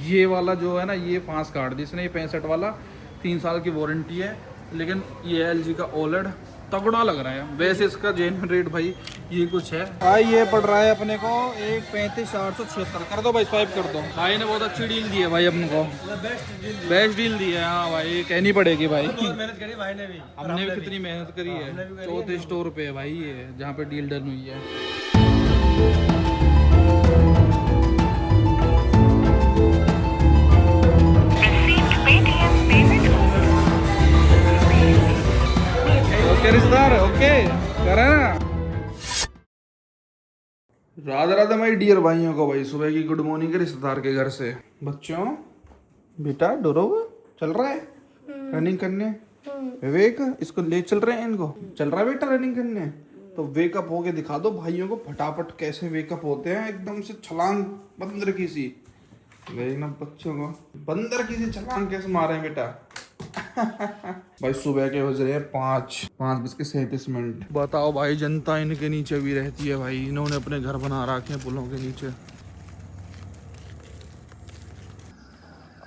ये वाला जो है ना, ये 5 काट दी इसने, ये 65 वाला, 3 साल की वारंटी है। लेकिन ये LG का OLED तगड़ा लग रहा है। वैसे इसका जेन्युइन रेट भाई ये कुछ है भाई, ये पड़ रहा है अपने को 1,35,876। कर दो भाई, स्वाइप कर दो। भाई ने बहुत अच्छी डील दी है भाई अपने को, बेस्ट डील दी है। हाँ भाई, कहनी पड़ेगी भाई, मेहनत करी भाई ने भी, हमने भी कितनी मेहनत करी है। 34 स्टोर पे है भाई ये, जहाँ पे डील डन हुई है। ओके रिश्तेदार, ओके कर रहे ना। राधा राधा माई डियर भाइयों को भाई, सुबह की गुड मॉर्निंग है रिश्तेदार के घर से। बच्चों बेटा डरोगे, चल रहा है रनिंग करने। विवेक इसको ले चल रहे हैं, इनको चल रहा है बेटा रनिंग करने। तो वेकअप होके दिखा दो भाइयों को फटाफट कैसे वेकअप होते हैं, एकदम से छलांग बंदर की सी। देखना बच्चों को बंदर की सी छलांग कैसे मारे हैं बेटा। भाई सुबह के बज रहे हैं 5:37। बताओ भाई, जनता इनके नीचे भी रहती है भाई, इन्होंने अपने घर बना रखे हैं पुलों के नीचे।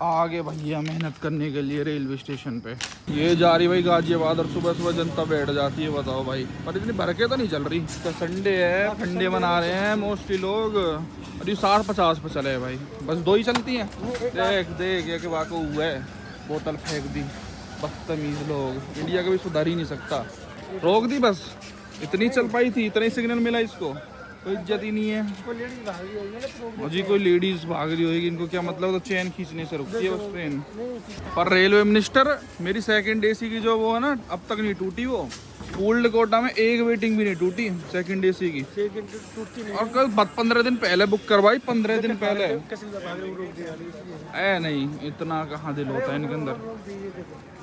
आगे भैया मेहनत करने के लिए रेलवे स्टेशन पे ये जा रही भाई गाजियाबाद, और सुबह सुबह जनता बैठ जाती है। बताओ भाई, पर इतनी भरके तो नहीं चल रही। तो संडे है, फंडे बना रहे हैं मोस्टली लोग, और ये 60-50 पे चले हैं भाई, बस 2 ही चलती हैं। देख देख ये कि वाकई हुआ है, बोतल फेंक दी। बदतमीज लोग, इंडिया का भी सुधार ही नहीं सकता। रोक दी बस, इतनी चल पाई थी, इतना ही सिग्नल मिला इसको, कोई इज्जत ही नहीं है। और जी कोई लेडीज भाग रही होगी, इनको क्या मतलब, तो चैन खींचने से रुकती है उस ट्रेन। पर रेलवे मिनिस्टर, मेरी सेकंड AC की जो वो है ना, अब तक नहीं टूटी वो। ओल्ड कोटा में एक वेटिंग भी नहीं टूटी सेकंड AC की। और कल 15 दिन पहले बुक करवाई, 15 दिन पहले। ऐ नहीं, इतना कहाँ दिल होता है इनके अंदर।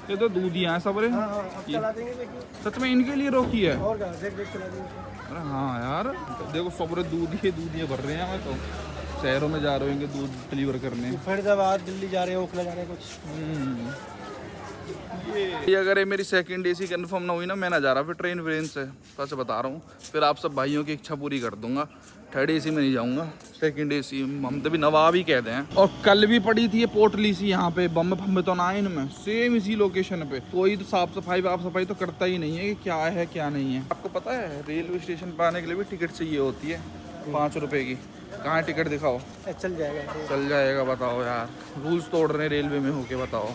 ये तो दूधियाँ हैं सब रे। सच में इनके लिए रोकी है। अरे हाँ यार, देखो सबरे दूधियाँ भर रहे हैं। हमें तो शहरों में जा रहे होंगे दूध डिलीवर करने, फरीदाबाद दिल्ली जा रहे हैं, ओखला जा रहे हैं कुछ। ये अगर ये मेरी सेकंड AC कंफर्म ना हुई ना, मैं ना जा रहा फिर ट्रेन से, सच बता रहा हूँ। फिर आप सब भाइयों की इच्छा पूरी कर दूंगा, थर्ड AC में नहीं जाऊंगा, सेकंड AC हम तो भी नवाब ही कहते हैं। और कल भी पड़ी थी ये पोटली सी यहाँ पे, बम फम्बे तो ना इनमें, सेम इसी लोकेशन पे। कोई तो साफ सफाई तो करता ही नहीं है कि क्या है क्या नहीं है। आपको पता है रेलवे स्टेशन पर आने के लिए भी टिकट चाहिए होती है 5 रुपए की। कहाँ टिकट दिखाओ, चल जाएगा। बताओ यार, रूल्स तोड़ रहे हैं रेलवे में होके, बताओ।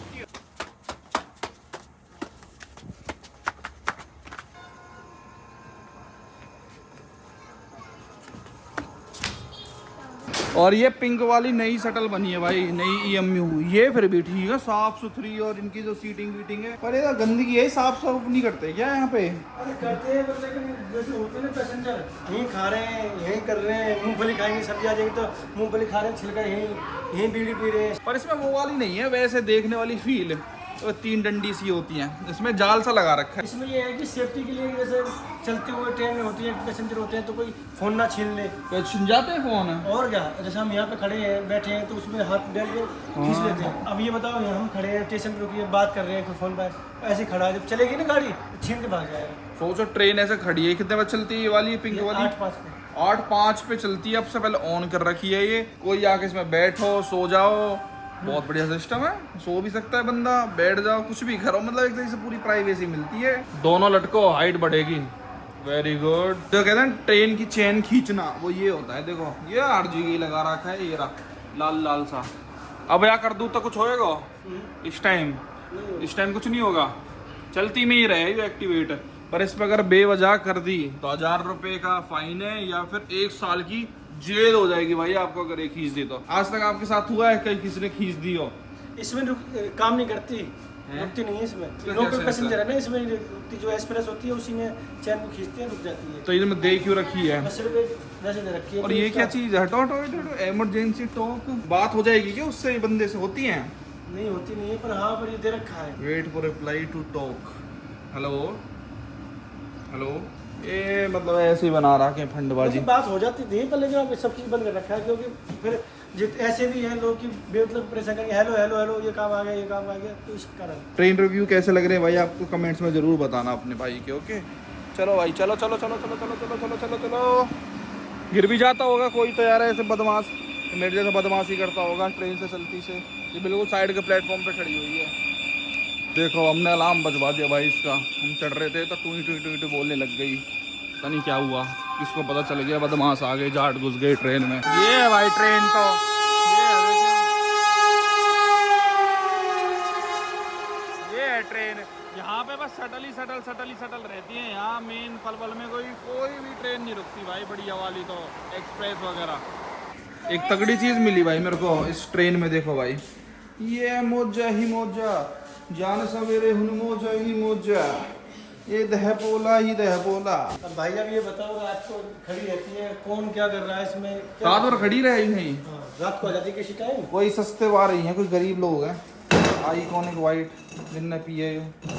और ये पिंक वाली नई शटल बनी है भाई, नई EMU। ये फिर भी ठीक है, साफ सुथरी, और इनकी जो सीटिंग वीटिंग है। पर ये गंदगी है, साफ नहीं करते क्या यहाँ पे? अरे करते हैं, लेकिन जैसे होते हैं ना पैसेंजर, यहीं खा रहे हैं, यहीं कर रहे हैं, मूंगफली खाएंगे, सब्जी आ जाएगी तो मूंगफली खा रहे हैं, छिलका यहीं बीड़ी पी रहे हैं। पर इसमें वो वाली नहीं है वैसे देखने वाली फील, तो 3 डंडी सी होती हैं, इसमें जाल सा लगा रखा है। इसमें ये है कि सेफ्टी के लिए, जैसे चलते हुए ट्रेन में होती है, पैसेंजर होते हैं तो कोई फोन ना छीन ले। तो छीन जाते हैं फोन? और क्या, जैसे हम यहाँ पे खड़े हैं, बैठे हैं, तो उसमें हाथ डाल के खींच लेते हैं। अब ये बताओ, यहाँ हम खड़े हैं, स्टेशन पे रुकिए, बात कर रहे हैं, फोन पर ऐसे खड़ा है, जब चलेगी ना गाड़ी छीन के भाग जाएगा। सोचो ट्रेन ऐसे खड़ी है, कितने बजे चलती है ये वाली पिंक वाली? 8:05 पे चलती है। अब से पहले ऑन कर रखी है ये, कोई आके इसमें बैठो, सो जाओ, बहुत बढ़िया सिस्टम है। सो भी सकता है बंदा, बैठ जाओ, कुछ भी करो, मतलब एक तरह से पूरी प्राइवेसी मिलती है। दोनों लटको, हाइट बढ़ेगी। Very good. जो कहते हैं ट्रेन की चेन खींचना, वो ये होता है। देखो ये RGB लगा रखा है, ये रहा लाल लाल सा। अब या कर दूँ तो कुछ होएगा? इस टाइम कुछ नहीं होगा, चलती में ही रहे ये एक्टिवेट। पर इस पर अगर बेवजह कर दी तो 1000 रुपये का फाइन है, या फिर 1 साल की जेल हो जाएगी भाई आपको अगर ये खींच दी तो। आज तक आपके साथ हुआ है कहीं किसी ने खींच दी हो? इसमें काम नहीं करती, रुकती नहीं है इसमें। लोकल पैसेंजर है ना, इसमें रुकती, जो एक्सप्रेस होती है उसी में चैन को खींचते हैं, रुक जाती है। तो इनमें दे क्यों रखी है? वैसे दे रखी है। और ये क्या चीज है? हटो, इमरजेंसी टॉक बात हो जाएगी क्या उससे? बंदे से होती है? नहीं होती नहीं है, पर हाँ, पर ये दे रखा है। Wait for reply to talk. Hello, ये मतलब ऐसे ही बना रहा के फंडबाजी बात हो जाती थी, पर लेकिन अब सब चीज़ बंद कर रखा है, क्योंकि फिर ऐसे भी हैं लोग कि बेमतलब परेशान करेंगे, हेलो ये काम आ गया, तो इस कारण। ट्रेन रिव्यू कैसे लग रहे हैं भाई आपको कमेंट्स में जरूर बताना अपने भाई के। ओके चलो भाई, चलो। गिर भी जाता होगा कोई तो यार ऐसे बदमाश। मेरे जैसा बदमाशी करता होगा ट्रेन से चलती से। ये बिल्कुल साइड के प्लेटफॉर्म पे खड़ी हुई है। देखो हमने अलार्म बजवा दिया भाई इसका। हम चढ़ रहे थे तो टूई टूई टूई टूई बोलने लग गई, पता नहीं क्या हुआ। किसको पता चल गया, बदमाश आ गए, जाट घुस गए ट्रेन में। ये है भाई ट्रेन तो, ये है ट्रेन। यहाँ पे बस शटल ही शटल रहती है। यहाँ मेन पलवल में कोई भी ट्रेन नहीं रुकती भाई, बढ़िया वाली तो एक्सप्रेस वगैरह। एक तगड़ी चीज़ मिली भाई मेरे को इस ट्रेन में, देखो भाई, ये मौजा ही मौजा, जान सवेरे हुन मौजा ही मौजा, ये दहपोला ही दहपोला। अब भाई अब ये बताओ, रात को खड़ी रहती है, कौन क्या कर रहा है इसमें? रात भर खड़ी रही नहीं, रात को आ जाती है किसी टाइम। कोई सस्ते वार रही हैं, कोई गरीब लोग हैं, आइकॉनिक वाइट जिनने पिए,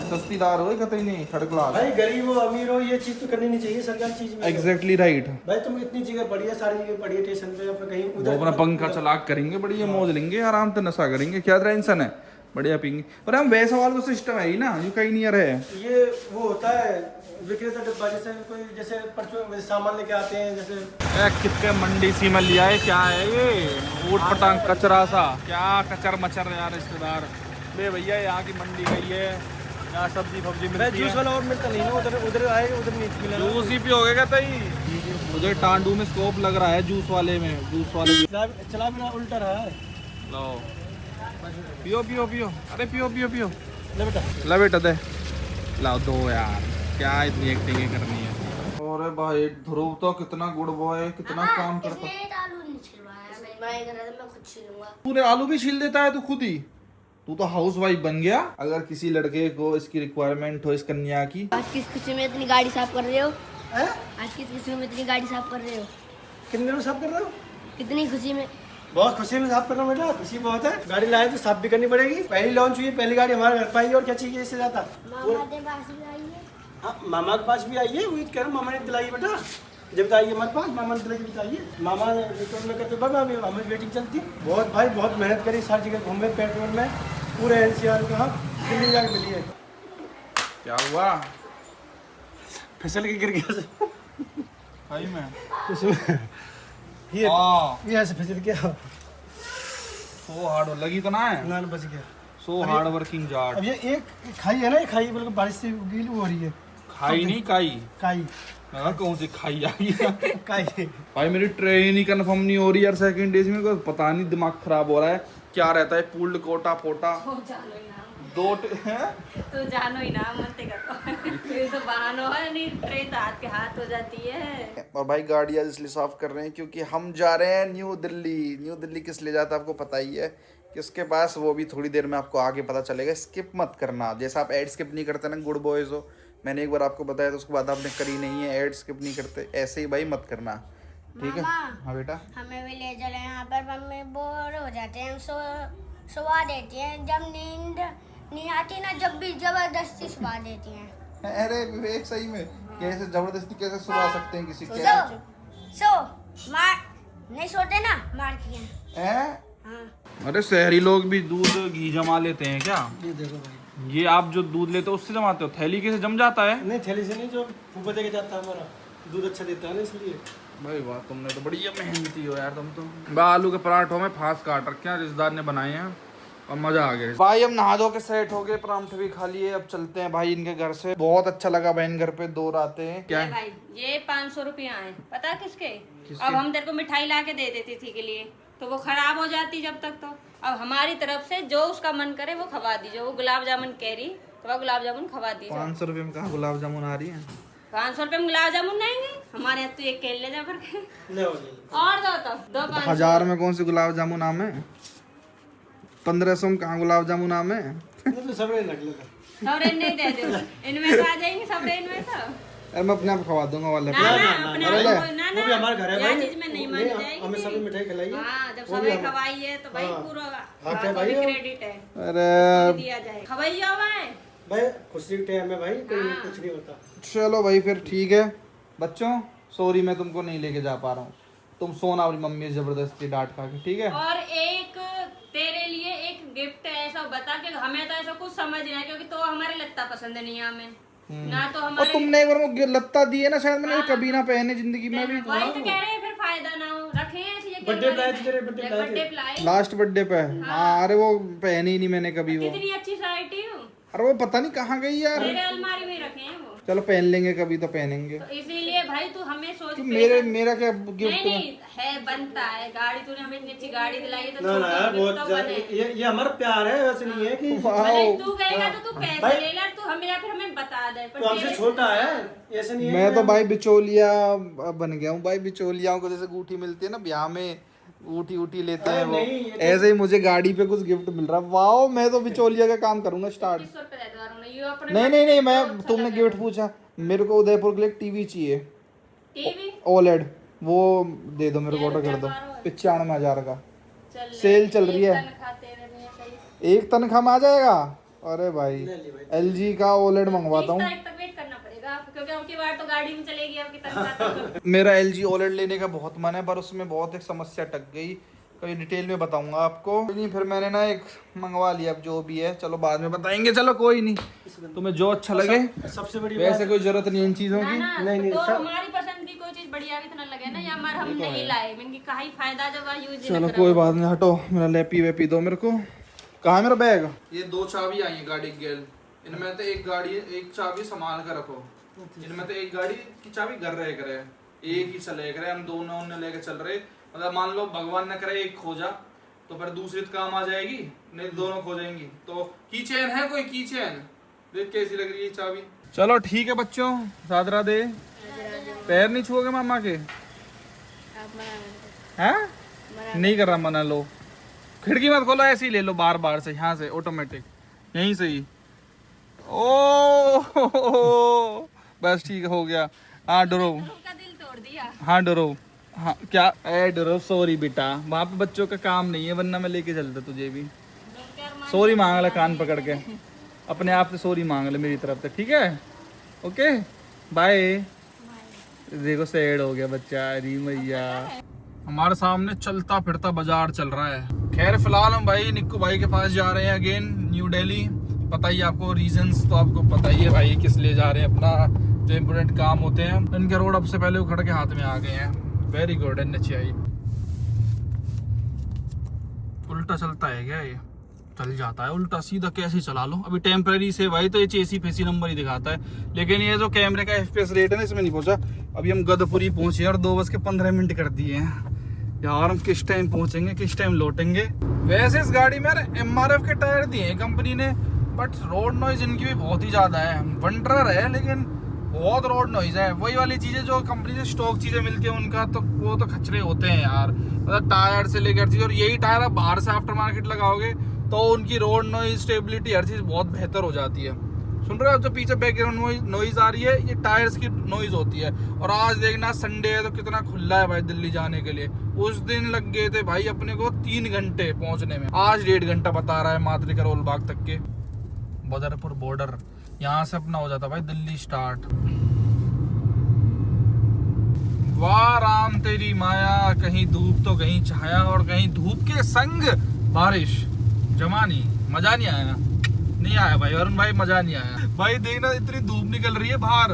सस्तीदार हो कतई नहीं, थर्ड क्लास। भाई गरीब हो अमीर हो, ये चीज तो करनी नहीं चाहिए सरकारी चीज में। Exactly right. भाई तुम इतनी जगह पड़ी है, सारी जगह पड़ी है स्टेशन पे, अपने कहीं वो अपना पंखा चला करेंगे, बढ़िया मौज लेंगे, आराम से नशा करेंगे, क्या टेंशन है, बढ़िया पियेंगे। और हम वैसा वाला सिस्टम है ही ना, यू कहीं नहीं रहे। ये वो होता है विक्रेता डिब्बा, जैसे कोई जैसे परचून सामान लेके आते हैं, जैसे कितने मंडी सी में लिया है, क्या है ये ऊट पटांग कचरा सा, क्या कचर मचर यार रिश्तेदार। बे भैया यहाँ की मंडी गई है, यहाँ सब्जी फब्जी मिलती है। जूस वाला और मिलता नहीं ना, उधर उधर आए उधर नहीं मिला। जूस ही पियोगे क्या तई? मुझे टांडू में स्कोप लग रहा है जूस वाले में, जूस वाले चला बिना उल्टा रहा है। लो पियो पियो पियो, अरे पियो पियो पियो, ले बेटा, ला बेटा दे, लाओ दो यार, क्या इतनी एक्टिंग करनी है। और भाई ध्रुव तो कितना गुड बॉय, कितना काम करता है। तूने आलू भी छील देता है तू खुद ही, तू तो हाउस वाइफ बन गया। अगर किसी लड़के को इसकी रिक्वायरमेंट हो, इस कन्या की। आज किस खुशी में इतनी गाड़ी साफ कर रहे हो? हैं? आज किस खुशी में इतनी गाड़ी साफ कर रहे हो? कितने दिनों साफ कर रहे हो? कितनी खुशी में? बहुत खुशी में साफ कर रहा हूँ बेटा, खुशी बहुत है। गाड़ी लाए तो साफ भी करनी पड़ेगी, पहली लॉन्च हुई, पहली गाड़ी हमारे घर पाई, और क्या चाहिए इससे ज्यादा। मामा के पास भी आई है। हाँ मामा के पास भी आई है, वही कह रहा हूँ, मामा ने दिलाई बेटा, जब आइए हमारे पास मामा ने दिलाई, बताइए मामा ने पेट्रोल में करते बगा, अभी हमें वेटिंग चलती है। बहुत भाई बहुत मेहनत करी, सारी जगह घूमे पेट्रोल में, पूरे NCR का दिल्ली जाके मिली है। क्या हुआ? फिसल के गिर गया भाई मैं उसमें, ये ऐसे फिसल गया। सो हार्ड लगी तो ना है, ना बच गया। So hard working Jat. अब ये एक खाई है ना, ये खाई बिल्कुल बारिश से गीली हो रही है। खाई नहीं काई, काई कौन सी खाई आई है? काई। भाई मेरी ट्रेन ही कंफर्म नहीं हो रही यार, सेकंड डेज में कोई पता नहीं, दिमाग खराब हो रहा है। क्या रहता है पूल्ड कोटा फोटा दो हैं? तो जानो ही ना, मत करो। ये तो बहाना है, नहीं ट्रेन तो हाथ के हाथ हो जाती है। और भाई गाड़ी आज इसलिए साफ कर रहे हैं क्योंकि हम जा रहे हैं न्यू दिल्ली। न्यू दिल्ली किस ले जाता है आपको पता ही है, किसके पास, वो भी थोड़ी देर में आपको आगे पता चलेगा। स्किप मत करना, जैसा आप ऐड स्किप नहीं करते ना गुड बॉयज हो, मैंने एक बार आपको बताया तो उसके बाद आपने करी नहीं है, ऐड स्किप नहीं करते, ऐसे ही भाई मत करना, ठीक है? हाँ बेटा, हमें भी ले चले, यहाँ पर मम्मी बोर हो जाते हैं, सुवा देती हैं, जब नींद नहीं आती ना, जब भी जबरदस्ती सुवा देती हैं। अरे विवेक सही में कैसे जबरदस्ती कैसे सुला सकते हैं किसी के? मार नहीं सोते ना, मारती हैं। हाँ। अरे शहरी लोग भी दूध घी जमा लेते हैं क्या? ये देखो भाई, ये आप जो दूध लेते हो उससे जमाते हो? थैली के से जम जाता है? नहीं थैली से नहीं, जो फूफा दे के जाता है, हमारा दूध अच्छा देता है ना, इसलिए। भाई वाह, तुमने तो बढ़िया मेहनती हो यार तुम तो। आलू के पराठों में फांस काट रखे हैं, रिश्तेदार ने बनाए हैं और मजा आ गया। भाई हम नहा धो के सेट हो गए, परांठे भी खा लिए, अब चलते हैं भाई इनके घर से। बहुत अच्छा लगा बहन घर पे 2 रातें हैं। क्या भाई ये 500 रुपया है, पता किसके? अब हम तेरे को मिठाई ला के दे देती थी के लिए, तो वो खराब हो जाती जब तक, तो अब हमारी तरफ से जो उसका मन करे वो खवा दीजिए। वो गुलाब जामुन कह रही तो वह गुलाब जामुन खवा दीजिए। 500 रुपये में कहाँ गुलाब जामुन आ रही है? 500 रुपये में गुलाब जामुन आएंगे हमारे यहाँ? तो एक केले ले जा भर के ले और दो 500। 1000 में कौन सी गुलाब जामुन आम है? 1500 में कहाँ गुलाब जामुन आम है? तो सब रख लेगा, सब रेन नहीं दे दो, इनमें तो आ जाएंगे सब रेन में। तो अरे मैं अपने आप खवा दूंगा वाले ना ना अपने अरे ले। वो भी हमारे घर है यह भाई, चीज में नहीं मानी जाएगी। हमें सभी मिठाई खिलाई है। हाँ, जब वो भी सब खवाइए तो भाई पूरा हाँ, भाई क्रेडिट है, अरे दिया जाए। खवाइए भाई, भाई खुशी के टाइम है भाई, कोई कुछ नहीं होता। चलो भाई फिर ठीक है बच्चों, सॉरी मैं तुमको नहीं लेके जा पा रहा हूँ, तुम सोना अपनी मम्मी से जबरदस्ती डांट खा के, ठीक है? और एक तेरे लिए एक गिफ्ट है, ऐसा बता के हमें तो ऐसा कुछ समझ नहीं है, क्योंकि तो हमारे लत्ता पसंद नहीं है हमें ना, तो और हमारे तुमने एक बार वो लत्ता दी है ना, शायद मैंने कभी ना पहने जिंदगी में भी। वही तो कह रहे हैं, फिर फायदा ना हो, रखे हैं ऐसी बर्थडे प्लाई थी तेरे, बर्थडे प्लाई बर्थडे थी। प्लाई लास्ट बर्थडे पे। हाँ अरे वो पहनी ही नहीं मैंने कभी वो। कितनी अच्छी साइट है वो, अरे वो पता नहीं कहाँ गई यार। मेरे अलमारी में रखे हैं वो। चलो पहन लेंगे कभी तो पहनेंगे। तो इसीलिए भाई तू हमें सोच तो पैसा- मेरा क्या नहीं गिफ्ट? नहीं है, बनता है। गाड़ी तूने हमें इतनी अच्छी गाड़ी दिलाई है तो ना ना यार छोटी बहुत गिफ्ट तो ज्यादा, बने। ये हमारा प्यार है, वैसे नहीं है कि भले तू कहेगा तो तू पैसे भाई- ले ले, तू हमें या फिर हमें बता दे, पर तो हमसे तेरे- छोटा है, ऐसे नहीं है। मैं तो भाई बिचौलिया बन गया हूँ भाई। बिचौलियाओं को जैसे गूठी मिलती है ना ब्याह में, गूठी लेते हैं अरे वो, नहीं, ये तो- ऐसे ही मुझे गाड़ी पे कुछ गिफ्ट मिल रहा है। वाओ, मैं तो बिचौलिया का काम करूंगा स्टार्ट। 2500 रुपए दे दो उन्हें, ये अपने नहीं मैं अच्छा तुमने लगा। गिफ्ट पूछा, मेरे को उदयपुर के लिए टीवी चाहिए टीवी ओलेड, वो दे दो मेरे को, ऑर्डर कर दो। 95,000 का चल सेल चल रही है। तनख्वाह तेरे में सही। एक तनख्वाह में आ जाएगा। अरे भाई ले ली भाई। LG का ओलेड मंगवाता 30 हूँ। तारीख तक वेट करना पड़ेगा, क्योंकि अब की बार तो गाड़ी में चलेगी, अब की तनख्वाह तो- मेरा LG OLED लेने का बहुत मन है, पर उसमें बहुत एक समस्या टक गई, कभी डिटेल में बताऊंगा आपको। कोई नहीं, फिर मैंने ना एक मंगवा लिया, अब जो भी है चलो बाद में बताएंगे। चलो कोई नहीं, तुम्हें जो अच्छा लगे। सबसे बड़ी वैसे कोई जरूरत नहीं इन चीजों ना की। ना, नहीं, तो सब- हमारी पसंद की कोई चीज बढ़िया भी तो ना लगे ना, या हमारे हम नहीं लाए, इनकी का ही फायदा जब यूज चलो कोई बात नहीं, हटो। मेरा लेपी वेपी दो मेरे को। कहाँ है मेरा बैग? ये 2 चाबी आई है गाड़ी की, इनमें तो एक चाबी संभाल कर रखो। इनमें तो एक गाड़ी की चाबी घर रहे करे, एक ही चले करे, हम दोनों ने लेके चल रहे। मतलब मान लो भगवान न करे एक खो जा तो फिर दूसरी तो काम आ जाएगी, नहीं दोनों खो जाएंगी। तो की चेन है, कोई की चेन देख कैसी लग रही है चाबी। चलो ठीक है बच्चों, राधे राधे। पैर नहीं छुओगे मामा के? हैं? नहीं कर रहा मना। लो खिड़की मत खोलो, ऐसे ही ले लो बार से, यहाँ से ऑटोमेटिक, यहीं से ही। ओ बस ठीक हो गया। हाँ डरो, का दिल तोड़ दिया। हाँ डरो, हाँ क्या ए डरो। सॉरी बेटा, वहाँ पे बच्चों का काम नहीं है, वरना मैं लेके चलता तुझे भी। सॉरी मांग ले कान पकड़ के, अपने आप से सॉरी मांग ले मेरी तरफ से, ठीक है? Okay bye. देखो सैड हो गया बच्चा, अरे मैया। हमारे सामने चलता फिरता बाजार चल रहा है। खैर फिलहाल हम भाई निक्कू भाई के पास जा रहे हैं अगेन, न्यू दिल्ली। पता ही आपको रीजंस, तो आपको पता ही है भाई किस लिए जा रहे हैं। अपना जो इम्पोर्टेंट काम होते हैं, इनके रोड अब से पहले उखड़ के हाथ में आ गए हैं। Very good NHI। उल्टा चलता है क्या ये? चल जाता है उल्टा सीधा, कैसे चला लो। अभी टेम्पररी से भाई तो ये चेसी फेसी नंबर ही दिखाता है, लेकिन ये जो कैमरे का FPS रेट है ना, इसमें नहीं पहुंचा। अभी हम गदपुरी पहुंचे और 2:15 कर दिए हैं यार। हम किस टाइम पहुंचेंगे, किस टाइम लौटेंगे? वैसे इस गाड़ी में MRF के टायर दिए हैं कंपनी ने, बट रोड नॉइज इनकी भी बहुत ही ज्यादा है। वंडरर है लेकिन बहुत रोड नॉइज है। वही वाली चीजें जो कंपनी से स्टॉक चीजें मिलती है उनका तो वो तो खचरे होते हैं यार। मतलब टायर से लेकर चीज, और यही टायर आप बाहर से आफ्टर मार्केट लगाओगे तो उनकी रोड नॉइज, स्टेबिलिटी, हर चीज बहुत बेहतर हो जाती है। सुन रहे हो? जो पीछे बैकग्राउंड नॉइज आ रही है, ये टायर्स की नॉइज होती है। और आज देखना संडे है तो कितना खुला है भाई दिल्ली जाने के लिए। उस दिन लग गए थे भाई अपने को 3 घंटे पहुंचने में, आज 1.5 घंटा बता रहा है मातृ करोल बाग तक के। बदरपुर बॉर्डर, यहाँ से अपना हो जाता भाई दिल्ली स्टार्ट। वाह राम तेरी माया, कहीं धूप तो कहीं छाया, और कहीं धूप के संग बारिश। जमा नहीं, मजा नहीं आया। नहीं आया भाई अरुण भाई, मजा नहीं आया भाई। देखना इतनी धूप निकल रही है बाहर,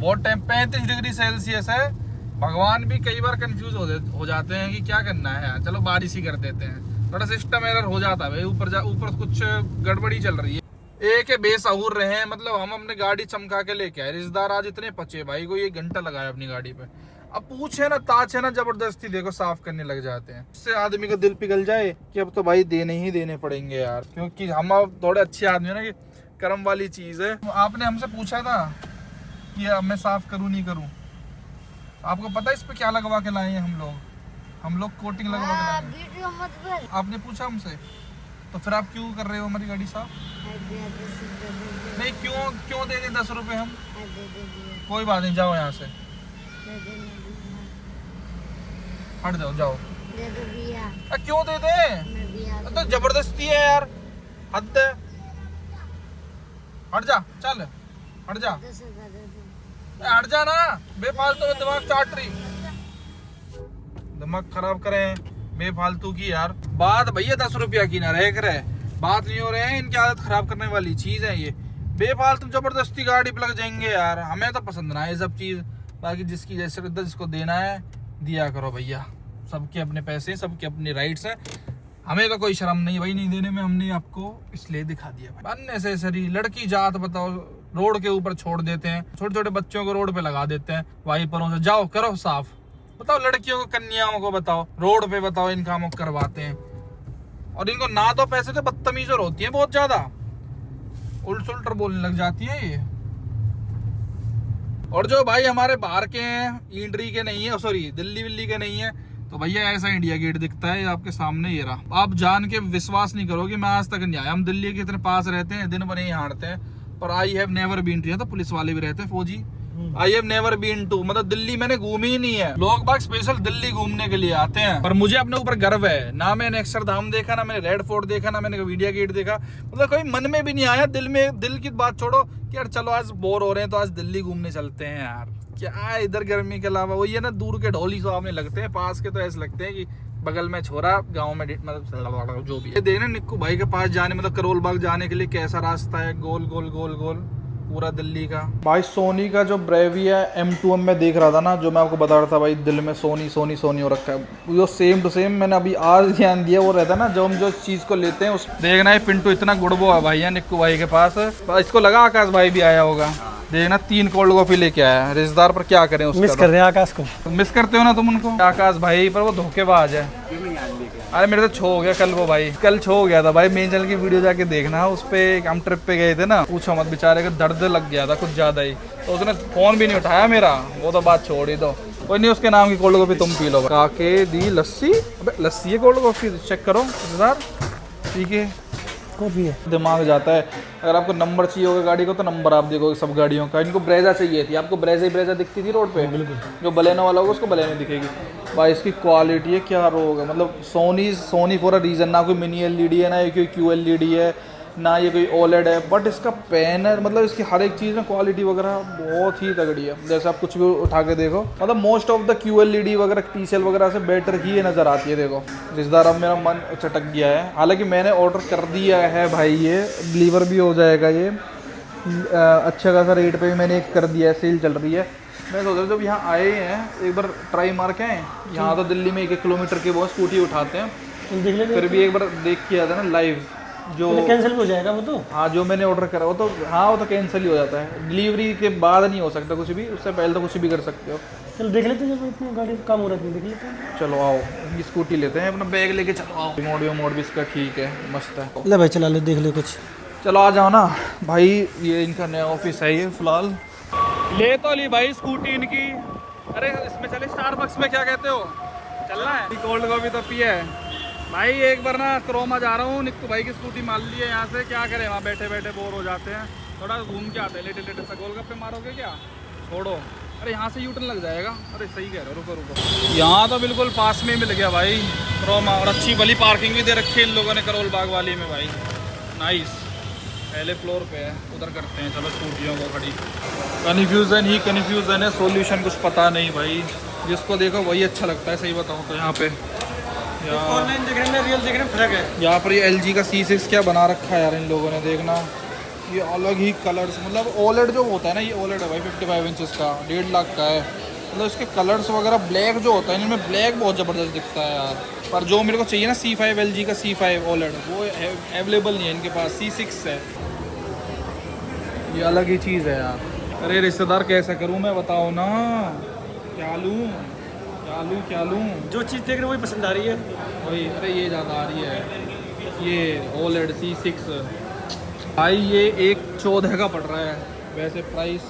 बहुत टाइम, 35 डिग्री सेल्सियस है। भगवान भी कई बार कंफ्यूज हो जाते हैं कि क्या करना है यार, चलो बारिश ही कर देते हैं। थोड़ा सिस्टम एरर हो जाता है भाई, ऊपर कुछ गड़बड़ी चल रही है। एक बेसहूर रहे हैं, मतलब हम अपनी गाड़ी चमका के लेके आए, रिश्तेदार आज इतने पचे भाई को 1 घंटा लगाया अपनी गाड़ी पे। अब पूछे ना ताछ है ना, जबरदस्ती देखो साफ करने लग जाते हैं। इससे आदमी का दिल पिघल जाए कि अब तो भाई देने ही देने पड़ेंगे यार, क्योंकि हम अब थोड़े अच्छे आदमी है ना, कि कर्म वाली चीज है। आपने हमसे पूछा था कि अब मैं साफ करूं नहीं करूं, आपको पता है इस पे क्या लगवा के लाए हैं हम लोग कोटिंग लगवा के लाए हैं। वीडियो मत बन। आपने पूछा हमसे, तो फिर आप क्यों कर रहे हो हमारी गाड़ी साफ? नहीं क्यों दे दें 10 रुपए हम? कोई बात नहीं, जाओ यहाँ से, हट जाओ। दे दो भैया, क्यों दे दे? मैं भैया तो जबरदस्ती है यार, हद है। हट जा, चल हट जा, 10,000 दे दो। हट जा ना, बेफालतू में दिमाग चाट रही, दिमाग खराब करें बेफालतू की यार। बात भैया 10 रुपया की ना रह करे, बात नहीं हो रहे हैं। इनकी आदत खराब करने वाली चीज है ये, बेफालतू जबरदस्ती गाड़ी पे लग जाएंगे यार। हमें तो पसंद ना है ये सब चीज, बाकी जिसकी जैसे जिसको देना है दिया करो भैया, सबके अपने पैसे, सबके अपने राइट्स हैं, हमें तो कोई शर्म नहीं भाई नहीं देने में, हमने आपको इसलिए दिखा दिया भाई। अननेसेसरी लड़की जात बताओ रोड के ऊपर छोड़ देते हैं, छोटे छोटे बच्चों को रोड पे लगा देते हैं वाइपरों से, जाओ करो साफ। बताओ लड़कियों को, कन्याओं को बताओ रोड पे बताओ इन कामों को करवाते हैं, और इनको ना तो पैसे तो बदतमीज और होती है बहुत ज्यादा, उल्ट सुल्टर बोलने लग जाती है ये। और जो भाई हमारे बाहर के हैं, ईंडरी के नहीं है, सॉरी दिल्ली विल्ली के नहीं है, तो भैया ऐसा इंडिया गेट दिखता है आपके सामने, ये रहा। आप जान के विश्वास नहीं करोगे, मैं आज तक नहीं आया, हम दिल्ली के इतने पास रहते हैं, दिन भर यहीं हारते हैं, पर I have never been to, तो पुलिस वाले भी रहते हैं फौजी, I have never been to, मतलब दिल्ली मैंने घूमी ही नहीं है। लोग बाग स्पेशल दिल्ली घूमने के लिए आते हैं, पर मुझे अपने ऊपर गर्व है, ना मैंने अक्षरधाम देखा, ना मैंने रेड फोर्ट देखा, ना मैंने इंडिया गेट देखा, मतलब कोई मन में भी नहीं आया, दिल में, दिल की बात छोड़ो कि यार चलो आज बोर हो रहे हैं तो आज दिल्ली घूमने चलते हैं यार, क्या इधर गर्मी के अलावा वही है ना, दूर के ढोली सामने लगते हैं, पास के तो ऐसे लगते हैं कि बगल में छोरा, गांव में मतलब जो भी है। देखना निक्कू भाई के पास जाने, मतलब करोल बाग जाने के लिए कैसा रास्ता है, गोल गोल गोल गोल पूरा दिल्ली का। भाई सोनी का जो ब्रेविया M2 में देख रहा था ना, जो मैं आपको बता रहा था भाई, दिल में सोनी सोनी सोनी हो रखा है, वो सेम टू सेम मैंने अभी आज ध्यान दिया, वो रहता है ना जो हम जो चीज को लेते हैं उस, देखना है पिंटू इतना गुड़बो है भाई है निक्कू भाई के पास, इसको लगा आकाश भाई भी आया होगा, देखना 3 कोल्ड कॉफी लेके आया है रिश्तेदार, पर क्या करें उसका, मिस कर रहे हैं आकाश को, मिस करते हो ना तुम उनको, आकाश भाई पर वो धोखेबाज है। अरे मेरे तो छो हो गया कल, वो भाई कल छो हो गया था भाई, मेन चैनल की वीडियो जाके देखना, उस पे हम ट्रिप पे गए थे ना, पूछो मत, बेचारे का दर्द लग गया था कुछ ज्यादा ही, तो उसने फोन भी नहीं उठाया मेरा, वो तो बात छोड़ ही दो, कोई नहीं, उसके नाम की कोल्ड कॉफी तुम पी लो। काके दी लस्सी, अबे लस्सी है कोल्ड कॉफी, चेक करो सर, ठीक है कॉफी है, दिमाग जाता है। अगर आपको नंबर चाहिए होगा गाड़ी को तो नंबर आप देखोगे सब गाड़ियों का, इनको ब्रेजा चाहिए थी, आपको ब्रेजा ही ब्रेजा दिखती थी रोड पे, बिल्कुल जो बलेनो वाला होगा उसको बलेनो दिखेगी भाई, इसकी क्वालिटी है क्या रोग है, मतलब सोनी फॉर अ रीजन, ना कोई मिनी LED है, ना ये कोई QLED है, ना ये कोई OLED है, बट इसका पेन है, मतलब इसकी हर एक चीज़ ना क्वालिटी वगैरह बहुत ही तगड़ी है, जैसे आप कुछ भी उठा के देखो, मतलब मोस्ट ऑफ द QLED वगैरह TCL वगैरह से बेटर ही ये नज़र आती है। देखो रिश्तेदार अब मेरा मन चटक गया है, हालांकि मैंने ऑर्डर कर दिया है भाई, ये डिलीवर भी हो जाएगा, ये अच्छा खासा रेट पे भी मैंने एक कर दिया है, सेल चल रही है। मैं सोच रहा जब यहाँ आए हैं एक बार ट्राई मार के आए, यहाँ तो दिल्ली में 1 किलोमीटर की बहुत स्कूटी उठाते हैं, देख लेते फिर भी एक बार देख के आता है ना लाइव, जो कैंसिल हो जाएगा वो तो, हाँ जो मैंने ऑर्डर करा वो तो, हाँ वो तो कैंसिल ही हो जाता है, डिलीवरी के बाद नहीं हो सकता कुछ भी, उससे पहले तो कुछ भी कर सकते हो। चलो देख लेते हैं, जब इतनी गाड़ी काम हो रहा है देख लेते हैं, चलो आओ ये स्कूटी लेते हैं, अपना बैग लेके चलो आओ, मोड भी इसका ठीक है, मस्त है, ले भाई चला ले, देख ले कुछ, चलो आ जाओ ना भाई, ये इनका नया ऑफिस है ये फिलहाल, ले तो ली भाई स्कूटी इनकी। अरे इसमें चले स्टारबक्स में, क्या कहते हो, चलना है, कोल्ड कॉफी तो पिए है भाई। एक बार ना क्रोमा जा रहा हूँ, निक्कू भाई की स्कूटी मान ली है यहाँ से, क्या करें वहाँ बैठे बैठे बोर हो जाते हैं, थोड़ा घूम के आते हैं, लेटे लेटे सा गोलगप्पे मारोगे क्या, छोड़ो, अरे यहाँ से यूटर्न लग जाएगा, अरे सही कह रहे हो, रुको रुको, यहाँ तो बिल्कुल पास में मिल गया भाई क्रोमा, और अच्छी भली पार्किंग भी दे रखी है इन लोगों ने करोल बाग वाली में भाई, नाइस, पहले फ्लोर पे है, उधर करते हैं चलो स्कूटियों को खड़ी। कन्फ्यूज़न ही कन्फ्यूज़न है, सॉल्यूशन कुछ पता नहीं भाई, जिसको देखो वही अच्छा लगता है, सही बताऊँ तो। यहाँ पे ऑनलाइन देखने में रियल देखने में फर्क है, यहाँ पर ये LG का C6 क्या बना रखा है यार इन लोगों ने, देखना ये अलग ही कलर्स, मतलब OLED जो होता है ना, ये OLED है भाई 55 इंचेस का, 1.5 लाख का है, मतलब इसके कलर्स वगैरह, ब्लैक जो होता है इनमें ब्लैक बहुत ज़बरदस्त दिखता है यार, पर जो मेरे को चाहिए ना C5 LG का C5 OLED वो अवेलेबल नहीं है इनके पास, C6 है, ये अलग ही चीज़ है यार। अरे रिश्तेदार कैसा करूँ मैं, बताओ ना, क्या लूँ क्या लूँ क्या लूँ, जो चीज़ देख रहे वही पसंद आ रही है वही। अरे ये ज़्यादा आ रही है, ये OLED C6 भाई, ये 1.14 का पड़ रहा है, वैसे प्राइस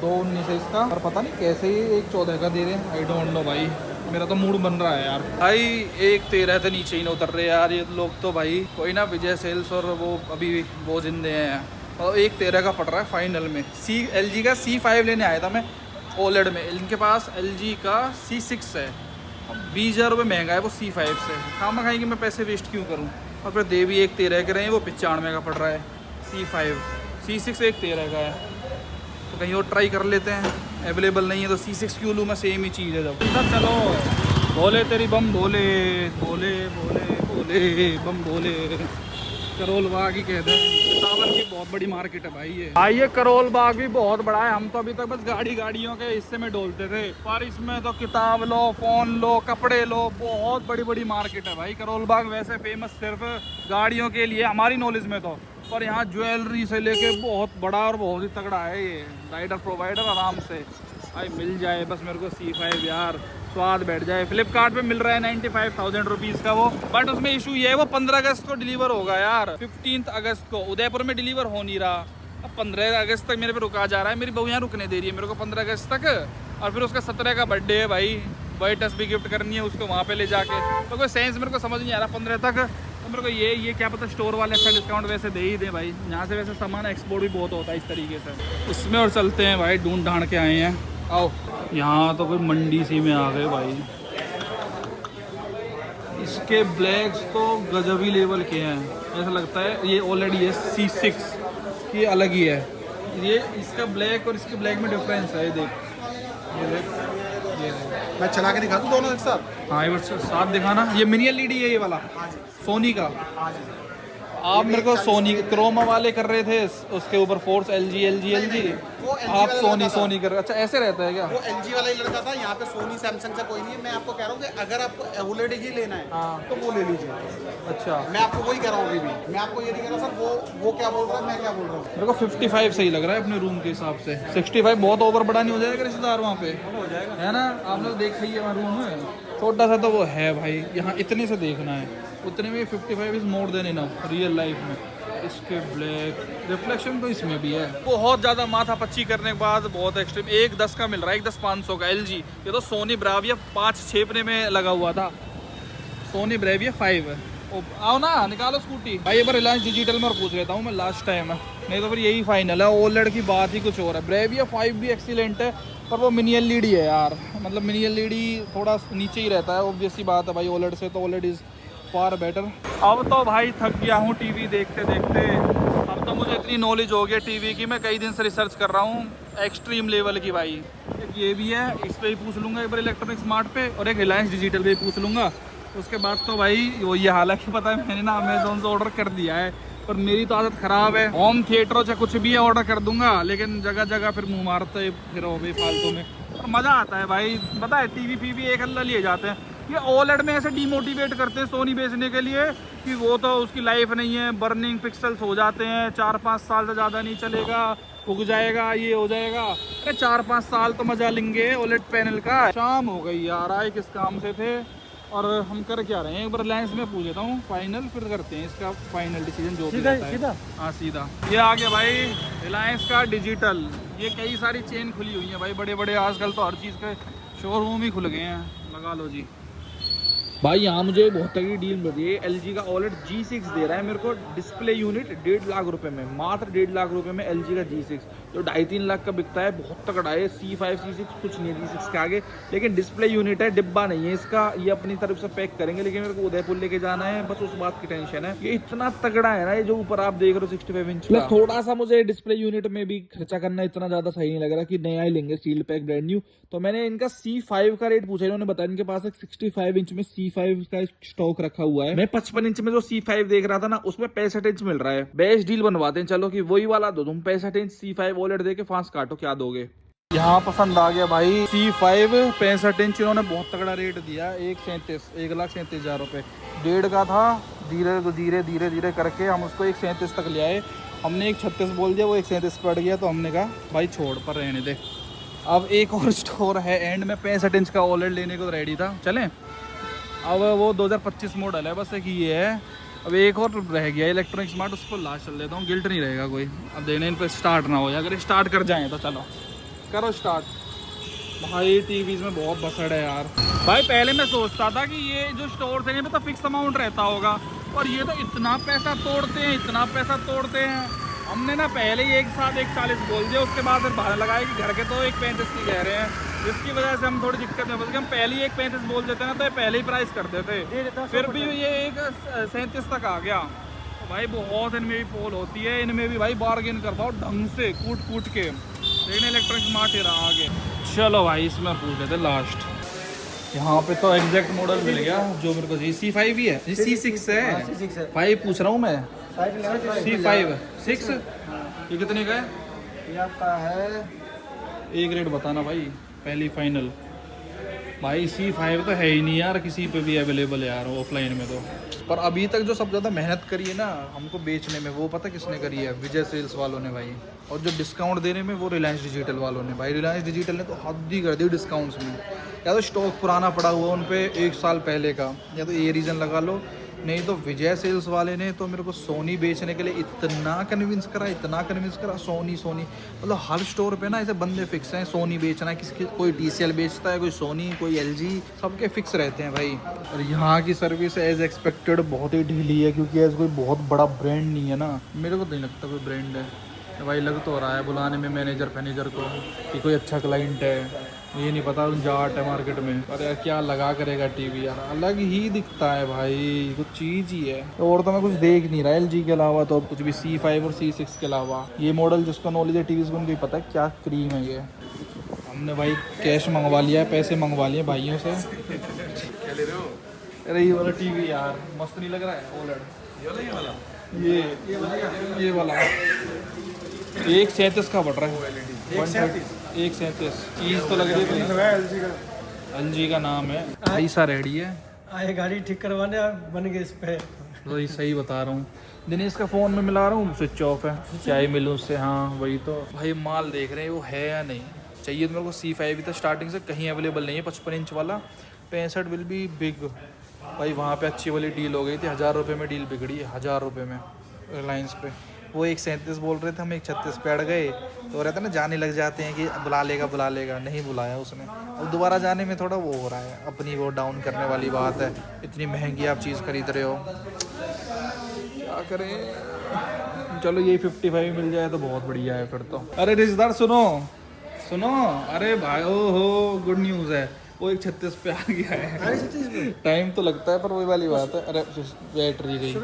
2.19 है इसका, पर पता नहीं कैसे ये 1.14 का दे रहे हैं, आई डोंट नो भाई, मेरा तो मूड बन रहा है यार भाई। 1.13 से नीचे ही नहीं उतर रहे यार ये लोग तो भाई, कोई ना विजय सेल्स और वो अभी वो जिंदे हैं, और 1.13 का पड़ रहा है फाइनल में। LG का C5 लेने आया था मैं OLED में, इनके पास LG का C6 है, 20,000 रुपये महंगा है वो C5 से, खामा खाएंगे मैं पैसे वेस्ट क्यों करूँ, और फिर दे भी 1.13 के रहे हैं, वो 95 का पड़ रहा है C5, C6 1.13 का है, तो कहीं और ट्राई कर लेते हैं, अवेलेबल नहीं है तो C6 क्यों लूँ मैं, सेम ही चीज़ है जब। चलो बोले तेरी बम बोले बोले बोले बोले बम बोले, करोल बाग ही कहते हैं, सावन की बहुत बड़ी मार्केट है भाई ये। भाई ये करोल बाग भी बहुत बड़ा है। हम तो अभी तक बस गाड़ियों के हिस्से में डोलते थे, पर इसमें तो किताब लो, फोन लो, कपड़े लो, बहुत बड़ी बड़ी मार्केट है भाई करोल बाग। वैसे फेमस सिर्फ गाड़ियों के लिए हमारी नॉलेज में तो, पर यहाँ ज्वेलरी से लेके बहुत बड़ा और बहुत ही तगड़ा है ये। राइडर प्रोवाइडर आराम से भाई मिल जाए बस मेरे को C5 यार, स्वाद बैठ जाए। फ्लिपकार्ट पे मिल रहा है 95,000 रुपीज़ का वो, बट उसमें इशू ये है वो 15 अगस्त को डिलीवर होगा यार। 15 अगस्त को उदयपुर में डिलीवर हो नहीं रहा। अब 15 अगस्त तक मेरे पे रुका जा रहा है। मेरी बहू यहाँ रुकने दे रही है मेरे को 15 अगस्त तक, और फिर उसका 17 का बर्थडे है भाई, वही टस भी गिफ्ट करनी है उसको वहाँ पे ले जाके। तो कोई सेंस मेरे को समझ नहीं आ रहा 15 तक। तो मेरे को ये क्या पता स्टोर वाले अच्छा डिस्काउंट वैसे दे ही दें भाई। यहाँ से वैसे सामान एक्सपोर्ट भी बहुत होता है इस तरीके से। इसमें और चलते हैं भाई, ढूंढ ढांड के आए हैं। आओ, यहाँ तो कोई मंडी सी में आ गए भाई। इसके ब्लैक्स तो गजबी लेवल के हैं, ऐसा लगता है ये ऑलरेडी है C6 की, अलग ही है ये। इसका ब्लैक और इसके ब्लैक में डिफरेंस है, ये देख, ये देख, ये देख। मैं चला के दिखा दूँ दोनों एक साथ? हाँ, ये साथ दिखाना। ये मिनी LED है ये वाला, सोनी का। आप मेरे को सोनी क्रोमा वाले कर रहे थे, उसके ऊपर फोर्स LG आप सोनी कर रहे। अच्छा ऐसे रहता है क्या? वो LG वाला ही लड़का था। यहाँ पे सोनी सैमसंग से कोई नहीं है। मैं आपको कह रहा हूँ कि अगर आपको OLED ही लेना है तो वो ले लीजिए। अच्छा, मैं आपको वही कह रहा हूँ अभी भी। मैं आपको ये नहीं कह रहा सर वो क्या बोल रहा है, मैं क्या बोल रहा हूँ। मेरे को 55 सही लग रहा है अपने रूम के हिसाब से। 65 बहुत ओवर बड़ा नहीं हो जाएगा रिश्तेदार वहाँ पे? हो जाएगा, है ना? आपने तो देखा ही है वहाँ रूम में, छोटा सा तो वो है भाई। यहाँ इतने से देखना है, उतने में 55 is more than enough real life में। इसके ब्लैक रिफ्लेक्शन तो इसमें भी है। बहुत ज़्यादा माथा पच्ची करने के बाद बहुत एक्सट्रीम 1.10 का मिल रहा है, 1.10 500 का LG। ये तो सोनी ब्राविया 5-6 में लगा हुआ था, सोनी ब्राविया 5 है। आओ ना, निकालो स्कूटी भाई। एक बार रिलायंस डिजिटल में और पूछ लेता हूँ मैं लास्ट टाइम है, नहीं तो फिर यही फाइनल है। OLED की बात ही कुछ और है। ब्राविया 5 भी एक्सीलेंट है, पर वो मिनी LED है यार। मतलब मिनी LED थोड़ा नीचे ही रहता है, ऑब्वियस सी बात है भाई। OLED से तो OLED इज़ फार बेटर। अब तो भाई थक गया हूँ टीवी देखते देखते। अब तो मुझे इतनी नॉलेज हो गई टीवी की, मैं कई दिन से रिसर्च कर रहा हूँ एक्सट्रीम लेवल की भाई। एक ये भी है, इस पर ही पूछ लूँगा एक बार इलेक्ट्रॉनिक स्मार्ट पे, और एक रिलायंस डिजिटल पे पूछ लूँगा। उसके बाद तो भाई वो ये हालांकि पता है मैंने ना अमेजोन से ऑर्डर कर दिया है, पर मेरी तो आदत ख़राब है। होम थिएटर चाहे कुछ भी है ऑर्डर कर दूंगा, लेकिन जगह जगह फिर मुँह मारते फिर हो गई फालतू में। और मज़ा आता है भाई, पता है टीवी एक अल्लाह लिए जाते हैं। ये OLED में ऐसे डीमोटिवेट करते हैं सोनी बेचने के लिए कि वो तो उसकी लाइफ नहीं है, बर्निंग पिक्सल्स हो जाते हैं, 4-5 साल से ज़्यादा नहीं चलेगा, उग जाएगा, ये हो जाएगा। अरे 4-5 साल तो मज़ा लेंगे OLED पैनल का। शाम हो गई यार, आए किस काम से थे और हम कर क्या रहे हैं? एक बार रिलायंस में पूछ लेता हूँ फाइनल, फिर करते हैं इसका फाइनल डिसीजन जो भी रहता है। हाँ सीधा ये आ गया भाई रिलायंस का डिजिटल। ये कई सारी चेन खुली हुई है भाई, बड़े बड़े आजकल तो हर चीज़ के शोरूम ही खुल गए हैं। लगा लो जी भाई। यहाँ मुझे बहुत तगड़ी डील मिल रही है। LG का OLED G6 दे रहा है मेरे को डिस्प्ले यूनिट 1.5 लाख रुपए में, मात्र 1.5 लाख रुपए में LG का G6, जो 2.5-3 लाख का बिकता है। बहुत तगड़ा है। C5 C6 कुछ नहीं है G6 के आगे, लेकिन डिस्प्ले यूनिट है, डिब्बा नहीं है इसका। ये अपनी तरफ से पैक करेंगे, लेकिन मेरे को उदयपुर लेके जाना है, बस उस बात की टेंशन है। ये इतना तगड़ा है ना, ये जो ऊपर आप देख रहे हो 65 इंच प्लस। थोड़ा सा मुझे डिस्प्ले यूनिट में भी खर्चा करना इतना ज्यादा सही नहीं लग रहा कि नया ही लेंगे सील पैक ब्रांड न्यू। तो मैंने इनका C5 का रेट पूछा, इन्होंने बताया इनके पास एक 65 इंच में C5 का स्टॉक रखा हुआ है। मैं 55 इंच में जो C5 देख रहा था ना, उसमें 65 इंच मिल रहा है। बेस्ट डील बनवाते हैं, चलो कि वही वाला दो तुम। 65 इंच C5 OLED दे के फांस काटो, क्या दोगे? यहाँ पसंद आ गया भाई C5 65 इंच। इन्होंने बहुत तगड़ा रेट दिया, 1,37,000 रुपये। 1.5 का था, धीरे धीरे करके हम उसको 1,37 तक ले आए। हमने 1,36 बोल दिया, वो 1,37 पड़ गया, तो हमने कहा भाई छोड़ पर रहने दे। अब एक और स्टोर है एंड में 65 इंच का OLED लेने को रेडी था, चलें। अब वो 2025 मॉडल है, बस एक ये है। अब एक और रह गया इलेक्ट्रॉनिक स्मार्ट, उसको लास्ट चल देता हूँ, गिल्ट नहीं रहेगा कोई। अब देने इन पर स्टार्ट ना हो जाए, अगर स्टार्ट कर जाएँ तो चलो करो स्टार्ट। भाई टीवीज़ में बहुत बसड़ है यार। भाई पहले मैं सोचता था कि ये जो स्टोर थे, तो फिक्स अमाउंट रहता होगा, और ये तो इतना पैसा तोड़ते हैं। हमने ना पहले ही एक साथ 1,40 बोल दिया, उसके बाद फिर बहाना लगाया कि घर के तो 1,35 की कह रहे हैं, जिसकी वजह से हम थोड़ी दिक्कत में फंस गए। हम पहले ही 1,35 बोल देते ना, तो ये पहले ही प्राइस करते थे, फिर भी ये 1,37 तक आ गया। तो भाई बहुत इनमें भी पोल होती है, इनमें भी भाई बार्गेन कर पाओ ढंग से, कूट के। देखने इलेक्ट्रॉनिक स्मार्ट ही रहा आगे। चलो भाई इसमें पूछ लेते लास्ट। यहाँ पे तो एग्जैक्ट मॉडल मिल गया जो मेरे को। C5 ही है, C6 है, 5 पूछ रहा हूँ मैं। C5 6 ये कितने का है? ये आपका है एक रेट बताना भाई, पहली फाइनल। भाई C5 तो है ही नहीं यार किसी पे भी अवेलेबल यार ऑफलाइन में तो। पर अभी तक जो सबसे ज़्यादा मेहनत करी है ना हमको बेचने में, वो पता किसने करी है? विजय सेल्स वालों ने भाई। और जो डिस्काउंट देने में वो रिलायंस डिजिटल वालों ने। भाई रिलायंस डिजिटल ने तो हद ही कर दी डिस्काउंट्स में। या तो स्टॉक पुराना पड़ा हुआ उन पे 1 साल पहले का, या तो ये रीज़न लगा लो, नहीं तो विजय सेल्स वाले ने तो मेरे को सोनी बेचने के लिए इतना कन्विंस करा सोनी मतलब हर स्टोर पे ना ऐसे बंदे फिक्स हैं, सोनी बेचना है, किसी कोई TCL बेचता है, कोई सोनी, कोई LG, सबके फिक्स रहते हैं भाई। और यहाँ की सर्विस एज एक्सपेक्टेड बहुत ही ढीली है, क्योंकि एज कोई बहुत बड़ा ब्रांड नहीं है ना, मेरे को नहीं लगता कोई ब्रांड है भाई। लग तो रहा है बुलाने में मैनेजर को कि कोई अच्छा क्लाइंट है, ये नहीं पता जाट है मार्केट में। पर यार क्या लगा करेगा टीवी यार, अलग ही दिखता है भाई, कुछ चीज़ ही है। और तो मैं कुछ देख नहीं रहा LG के अलावा, तो कुछ भी C5 और C6 के अलावा। ये मॉडल जिसका नॉलेज है टीवी से उनको ही पता है क्या क्रीम है ये। हमने भाई कैश मंगवा लिया है, पैसे मंगवा लिए भाइयों से। क्या ले रहे हो? अरे ये वाला टीवी यार मस्त नहीं लग रहा है? OLED ये वाला 137 का पड़ रहा है। 137 चीज़ तो लग रही है, LG का नाम है। ऐसा रेडी है, आए गाड़ी ठीक करवाने और बन गए इस पे। वही सही बता रहा हूँ, दिनेश का फ़ोन में मिला रहा हूँ, स्विच ऑफ है। क्या ही मिलूँ उससे? हाँ वही तो भाई, माल देख रहे हैं वो है या नहीं। चाहिए तो मेरे को C5 भी था स्टार्टिंग से, कहीं अवेलेबल नहीं है 55 इंच वाला। 65 विल बी बिग भाई, वहाँ पे अच्छी वाली डील हो गई थी, 1000 रुपये में डील बिगड़ी है, 1000 रुपये में रिलायंस पे। वो 137 बोल रहे थे, हम 136 पे अड़ गए। तो रहता ना जाने लग जाते हैं कि बुला लेगा, नहीं बुलाया उसने। अब दोबारा जाने में थोड़ा वो हो रहा है, अपनी वो डाउन करने वाली बात है। इतनी महंगी आप चीज़ खरीद रहे हो, क्या करें। चलो ये 55 मिल जाए तो बहुत बढ़िया है फिर तो। अरे रिश्तेदार सुनो, अरे भाई ओहो गुड न्यूज़ है, वो 136 पे आ गया है। टाइम तो लगता है पर वही वाली बात है। अरे बैटरी गई,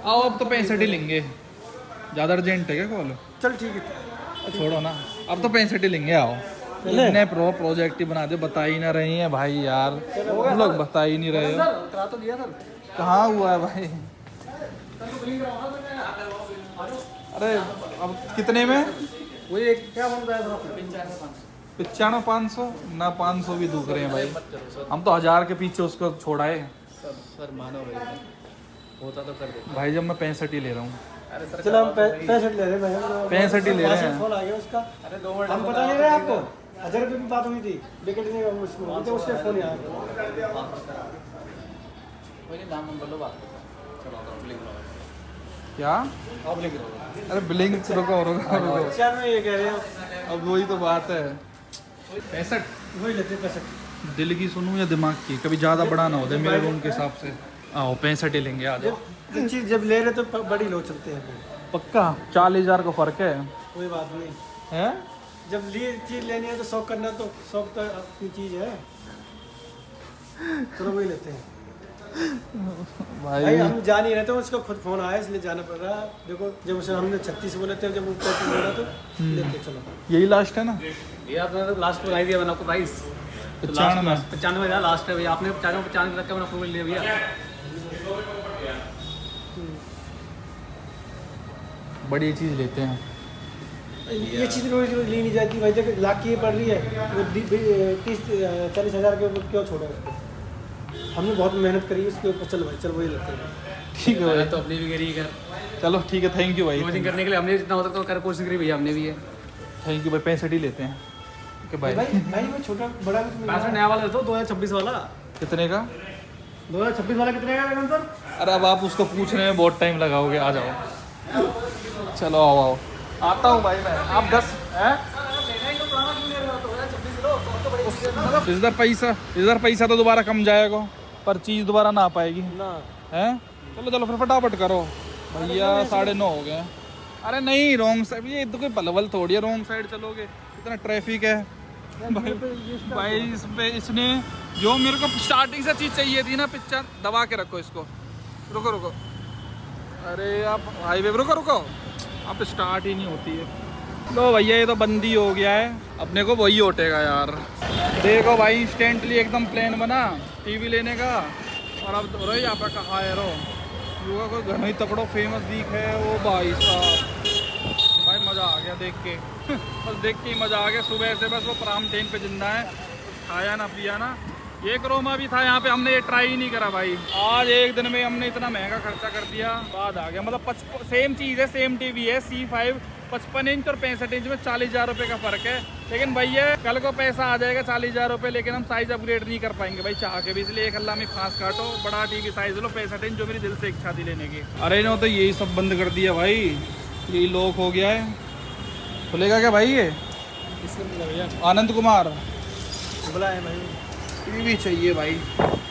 आओ अब तो 65 ही लेंगे। ज़्यादा अर्जेंट है क्या कॉल? चल ठीक है, छोड़ो ना, अब तो 65 ही लेंगे। आओ इतने प्रोजेक्ट ही बना दे, बता ही ना रही हैं भाई यार, हम लोग बता ही नहीं रहे हो। करा तो दिया सर। कहाँ हुआ है भाई? अरे अब कितने में? वो एक क्या बोल रहा है? 95 500 ना, 500 भी दूसरे हैं भाई। हम तो 1000 के पीछे उसको छोड़ाए। सर मानो होता तो कर दे भाई, जब मैं 65 ही ले रहा हूँ। चलो हम 65 ले रहे हैं, 65 ही ले रहे हैं। फोन आ गया उसका। अरे 2 मिनट हम बता नहीं रहे आपको, 1000 रुपये की बात हुई थी, विकेट ने उसके फोन आया। क्या? अरे बिलिंग रुको। ये कह रहे हो, अब वही तो बात है। 65 वही लेते 65। दिल की सुनूं या दिमाग की? कभी ज़्यादा बड़ा ना होता मेरे रूम के हिसाब से। आओ 65 ही लेंगे, आ जाओ। जो चीज़ जब ले रहे तो बड़ी लो चलते हैं, पक्का 40,000 का फ़र्क है। कोई बात नहीं हैं? जब चीज़ लेनी है तो शौक करना, तो शौक तो अपनी चीज़ है। चलो वही लेते हैं भाई। हम जा नहीं रहे थे, उसका खुद फोन आया इसलिए जाना पड़ रहा। देखो जब उसे हमने 36 बोले थे, जब वो 35 बोला तो लेते। चलो यही लास्ट है ना? ये आपने तो लास्ट प्राइस दिया मैंने आपको, प्राइस 95 लास्ट है भैया। आपने 95 तक का मैंने अप्रूवल लिया भैया। बड़ी चीज़ लेते हैं। ये चीज़ रोज रोज ली नहीं जाती भाई। देखो लाख की ये पड़ रही है, वो 30-40 हज़ार के ऊपर क्यों छोड़ा उसको? हमने बहुत मेहनत करी उसके ऊपर। चल भाई, चल वही लेते हैं। ठीक है भाई, तो अपनी भी करी कर चलो ठीक है, थैंक यू भाई। कोचिंग करने के लिए हमने जितना होता तो कर कोचिंग करी भैया, हमने भी है। थैंक यू भाई, 65 ही लेते हैं। ओके भाई। भाई वो छोटा बड़ा भी तो मिल रहा है। नया वाला तो 2026 वाला। कितने का? 2026 वाला कितने का है सर? अरे अब आप उसको पूछने में बहुत टाइम लगाओगे, आ जाओ। चलो आओ आता हूँ भाई मैं। आप 10 इधर पैसा तो दोबारा कम जाएगा, पर चीज़ दोबारा ना आ पाएगी ना है। चलो फिर फटाफट करो भैया, 9:30 हो गए। अरे नहीं रॉन्ग साइड, ये तो कोई पलवल थोड़ी है, रॉन्ग साइड चलोगे, इतना ट्रैफिक है भाई। इस पे इसने जो मेरे को स्टार्टिंग से चीज़ चाहिए थी ना, पिक्चर दबा के रखो इसको। रुको अरे आप हाईवे पे रुको, अब स्टार्ट ही नहीं होती है। लो भैया ये तो बंदी हो गया है, अपने को वही उठेगा यार। देखो भाई इंस्टेंटली एकदम प्लान बना टीवी लेने का, और अब रो यहाँ पे कहा है रो योगा कोई घर में ही तकड़ो फेमस दीख है वो भाई साहब। भाई मज़ा आ गया देख के बस देख के ही मज़ा आ गया। सुबह से बस वो प्रामटेन पे जिंदा है, खाया ना पिया ना। ये करोमा भी था यहाँ पे, हमने ये ट्राई ही नहीं करा भाई। आज एक दिन में हमने इतना महंगा खर्चा कर दिया, बाद आ गया। मतलब सेम चीज़ है, सेम टीवी है C5 55 इंच और 65 इंच में 40,000 रुपये का फ़र्क है। लेकिन भैया कल को पैसा आ जाएगा 40,000 रुपये, लेकिन हम साइज़ अपग्रेड नहीं कर पाएंगे भाई चाह के भी। इसलिए एक अल्लाह में फांस काटो, बड़ा टीवी साइज़ लो 65 इंच, जो मेरी दिल से इच्छा थी लेने की। अरे नो तो यही सब बंद कर दिया भाई, यही लॉक हो गया है। खुलेगा क्या भाई ये? आनंद कुमार बोला है भाई टीवी चाहिए भाई,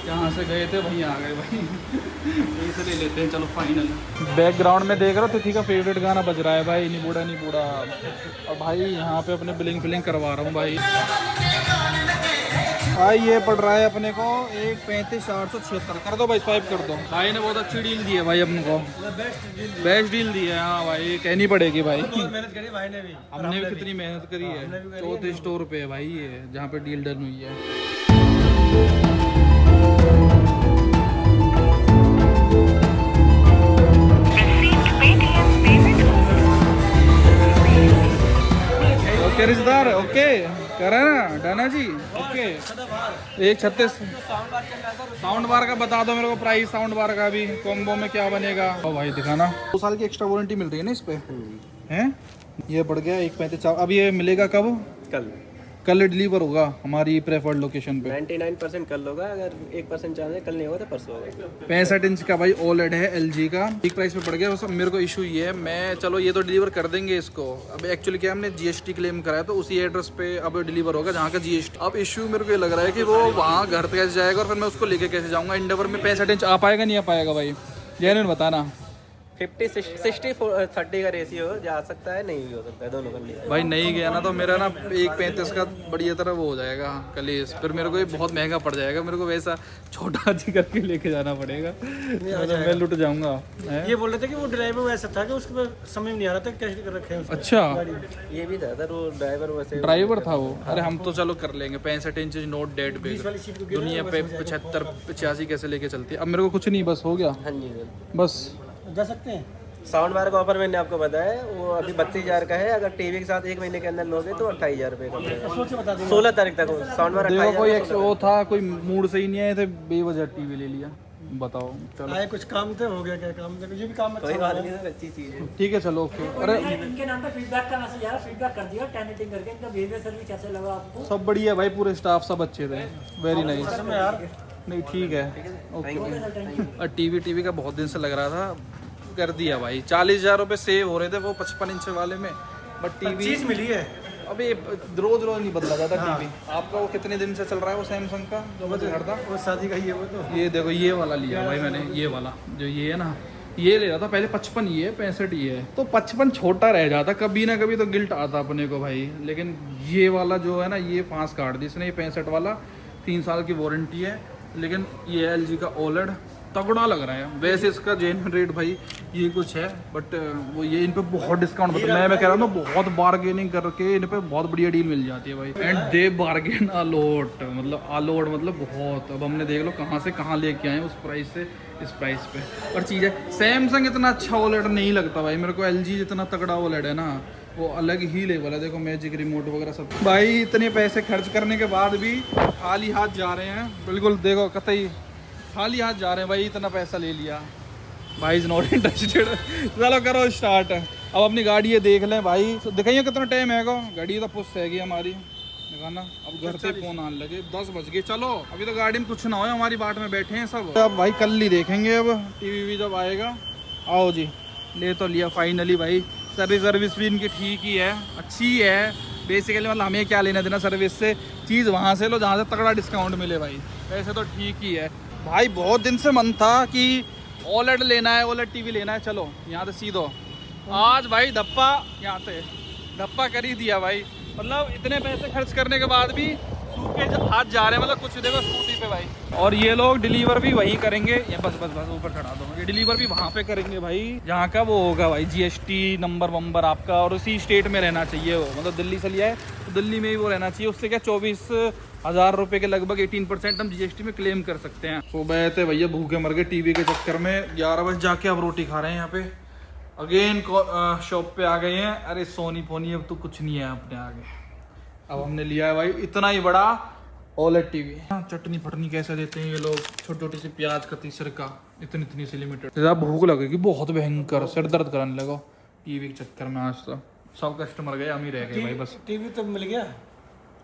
जहाँ से गए थे वहीं आ गए भाई। यहीं से ले लेते हैं, चलो फाइनल। बैकग्राउंड में देख रहा हो तिथि का फेवरेट गाना बज रहा है भाई, नहीं बूढ़ा नहीं बूढ़ा। और भाई यहाँ पे अपने बिलिंग फिलिंग करवा रहा हूँ भाई। भाई ये पड़ रहा है अपने को 1,35,876 कर दो भाई, स्वाइप कर दो। भाई ने बहुत अच्छी डील दी है भाई अपन को, बेस्ट डील दी है। हाँ भाई कहनी पड़ेगी भाई, मेहनत करी भाई ने भी, हमने भी कितनी मेहनत करी है। 34 स्टोर पे है भाई ये, जहाँ पे डील डन हुई है। ओके रिश्तेदार, ओके करा ना डाना जी, ओके 136 साउंड बार का बता दो मेरे को प्राइस, साउंड बार का भी कॉम्बो में क्या बनेगा। ओ भाई दिखाना, 2 साल की एक्स्ट्रा वारंटी मिल रही है ना इस पे हैं। ये बढ़ गया 1,35,400। अब ये मिलेगा कब? कल डिलीवर होगा हमारी प्रेफर्ड लोकेशन पे। 99% कल होगा, अगर 1% चांस है कल नहीं होगा तो परसों होगा। 65 इंच का भाई OLED है LG का, ठीक प्राइस पे पड़ गया। बस मेरे को इशू ये है, मैं चलो ये तो डिलीवर कर देंगे इसको। अब एक्चुअली क्या हमने GST क्लेम कराया, तो उसी एड्रेस पे अब डिलीवर होगा जहाँ का GST। अब इशू मेरे को ये लग रहा है कि वो वहाँ घर कैसे जाएगा और फिर मैं उसको लेके कैसे जाऊँगा। इंडेवर में 65 इंच आ पाएगा नहीं आ पाएगा भाई, जेन्युइन बताना। 50-60-30 का रेशियो जा सकता है, नहीं भी हो सकता है, दोनों कर लिया भाई नहीं गया ना तो मेरा ना 1,35 का बढ़िया तरह वो हो जाएगा कलेश, फिर मेरे को ये बहुत महंगा पड़ जाएगा। मेरे को वैसा छोटा जी करके लेके जाना पड़ेगा, मैं लुट जाऊंगा। ये बोल रहे थे कि वो ड्राइवर वैसा था कि उसके पास समझ में नहीं आ रहा था कैसे कर रखे हैं उसको। अच्छा ये भी था वो ड्राइवर वैसे ड्राइवर था वो। अरे हम तो चलो कर लेंगे, 65 इंच नोट डेड पे दुनिया पे 75-85 कैसे लेके चलती है। अब मेरे को कुछ नहीं, बस हो गया। हाँ जी बस जा सकते हैं। साउंड बार का ऑफर मैंने आपको बताया, वो अभी 32,000 का है। अगर टीवी के साथ 1 महीने के अंदर लोगे तो 28,000 रुपये का। 16 तारीख तक साउंड बार। देखो कोई वो था, कोई मूड से ही नहीं आए थे, बेवजह टीवी ले लिया। बताओ चलो आए कुछ काम थे, हो गया क्या काम थे, ये भी काम कोई बात नहीं, अच्छी चीज़ है। ठीक है चलो ओके। अरे इनके नाम पे फीडबैक का मैसेज आया, फीडबैक कर दिया 10 रेटिंग करके। इनका बिहेवियर सर्विस कैसे लगा आपको? सब बढ़िया भाई, पूरे स्टाफ सब अच्छे थे, वेरी नाइस। यार नहीं ठीक है ओके। और टीवी का बहुत दिन से लग रहा था, कर दिया भाई। 40,000 रुपये सेव हो रहे थे वो 55 इंच वाले में, बट टीवी चीज़ मिली है। अभी रोज नहीं बदला जाता टीवी। आपका वो कितने दिन से चल रहा है वो सैमसंग का जो मैं घर था? वो शादी का ही है वो तो। ये देखो ये वाला लिया भाई मैंने, ये वाला जो ये है ना, ये ले रहा था पहले 55, ये 65 ये है। तो 55 छोटा रह जाता, कभी ना कभी तो गिल्ट आता अपने को भाई। लेकिन ये वाला जो है ना, ये फांस काट दी इसने। ये 65 वाला 3 साल की वारंटी है, लेकिन ये LG का OLED तगड़ा लग रहा है। वैसे इसका जेन्युइन रेट भाई ये कुछ है, बट वो ये इन पे बहुत डिस्काउंट मैं कह रहा हूँ ना, बहुत बार्गेनिंग करके इन पे बहुत बढ़िया डील मिल जाती है भाई। एंड दे बार्गेन अलोट, मतलब बहुत। अब हमने देख लो कहाँ से कहाँ लेके आए उस प्राइस से इस प्राइस पे। और चीज़ है, सैमसंग इतना अच्छा OLED नहीं लगता भाई मेरे को। LG जितना तगड़ा OLED है ना, वो अलग ही लेवल है। देखो मैजिक रिमोट वगैरह सब। भाई इतने पैसे खर्च करने के बाद भी खाली हाथ जा रहे हैं, बिल्कुल देखो कतई खाली हाथ जा रहे हैं भाई। इतना पैसा ले लिया भाई, इज नॉट इंटरेस्टेड। चलो करो स्टार्ट। अब अपनी गाड़ी ये देख लें भाई, तो दिखाइए कितना टाइम है को गाड़ी तो पुष्ट हैगी हमारी, दिखाना। अब घर से फोन आने लगे, 10 बज गए। चलो अभी तो गाड़ी में कुछ ना हो, हमारी बाट में बैठे हैं सब। अब भाई कल ही देखेंगे, अब टीवी जब आएगा। आओ जी, ले तो लिया फाइनली भाई। सर्विस भी इनकी ठीक ही है, अच्छी है बेसिकली। मतलब हमें क्या लेना देना सर्विस से, चीज़ वहाँ से लो जहाँ से तगड़ा डिस्काउंट मिले भाई। वैसे तो ठीक ही है भाई। बहुत दिन से मन था कि OLED लेना है, OLED टीवी लेना है। चलो यहाँ से सीधो आज भाई धप्पा, यहाँ से धप्पा कर ही दिया भाई। मतलब इतने पैसे खर्च करने के बाद भी सूखे हाथ जा रहे हैं, मतलब कुछ देखो स्कूटी पे भाई। और ये लोग डिलीवर भी वहीं करेंगे, ये बस ऊपर चढ़ा दो। ये डिलीवर भी वहाँ पे करेंगे भाई जहाँ का वो होगा भाई, GST नंबर आपका, और उसी स्टेट में रहना चाहिए वो। मतलब दिल्ली से लिया है तो दिल्ली में ही वो रहना चाहिए। उससे क्या 24 1000 रुपये के लगभग 18% हम GST में क्लेम कर सकते हैं। सुबह थे भैया भूखे मर गए टीवी के चक्कर में, 11 बजे जाके अब रोटी खा रहे हैं यहाँ पे। अगेन शॉप पे आ गए हैं। अरे सोनी फोनी अब तो कुछ नहीं है अपने आगे। अब हमने लिया है भाई इतना ही बड़ा OLED टीवी। चटनी फटनी कैसे देते हैं ये लोग, छोटी छोटी सी प्याज का 30 का, इतनी सी लिमिटेड। भूख लगेगी बहुत भयंकर, सिर दर्द कराने लगा टीवी के चक्कर में। आज तो सब कस्टमर गए, हम ही रह गए भाई बस। टीवी तो मिल गया,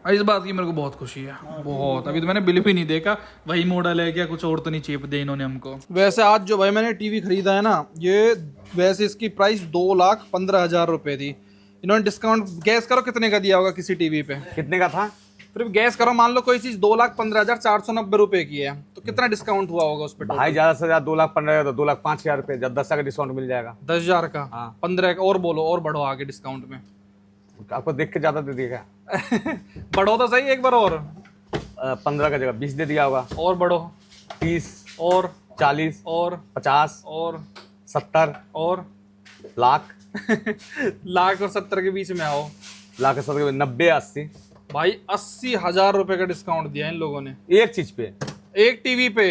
इस बात की मेरे को बहुत खुशी है, बहुत। अभी तो मैंने बिल भी नहीं देखा, वही मॉडल है क्या, कुछ और तो नहीं चेप दे इन्होंने हमको। वैसे आज जो भाई मैंने टीवी खरीदा है ना, ये वैसे इसकी प्राइस 2,15,000 रुपए थी। इन्होंने डिस्काउंट गैस करो कितने का दिया होगा किसी टीवी पे? कितने का था? फिर गैस करो, मान लो कोई चीज 2,15,490 रुपए की है, तो कितना डिस्काउंट हुआ होगा उस पर? भाई ज्यादा से ज्यादा 2,15,000 तो 2,05,000 रुपए, जब 10 का डिस्काउंट मिल जाएगा। 10,000 का? हाँ। 15 का और बोलो, और बढ़ो आगे डिस्काउंट में। आपको देख के ज्यादा दे दिएगा। बढ़ो तो सही एक बार और। 15 का जगह 20 दे दिया होगा। और बढ़ो। 30 और 40 और 50 और 70 और लाख लाख और 70 के बीच में आओ। लाख 70 90 80 भाई 80,000 रुपए का डिस्काउंट दिया इन लोगों ने एक चीज पे, एक टीवी पे।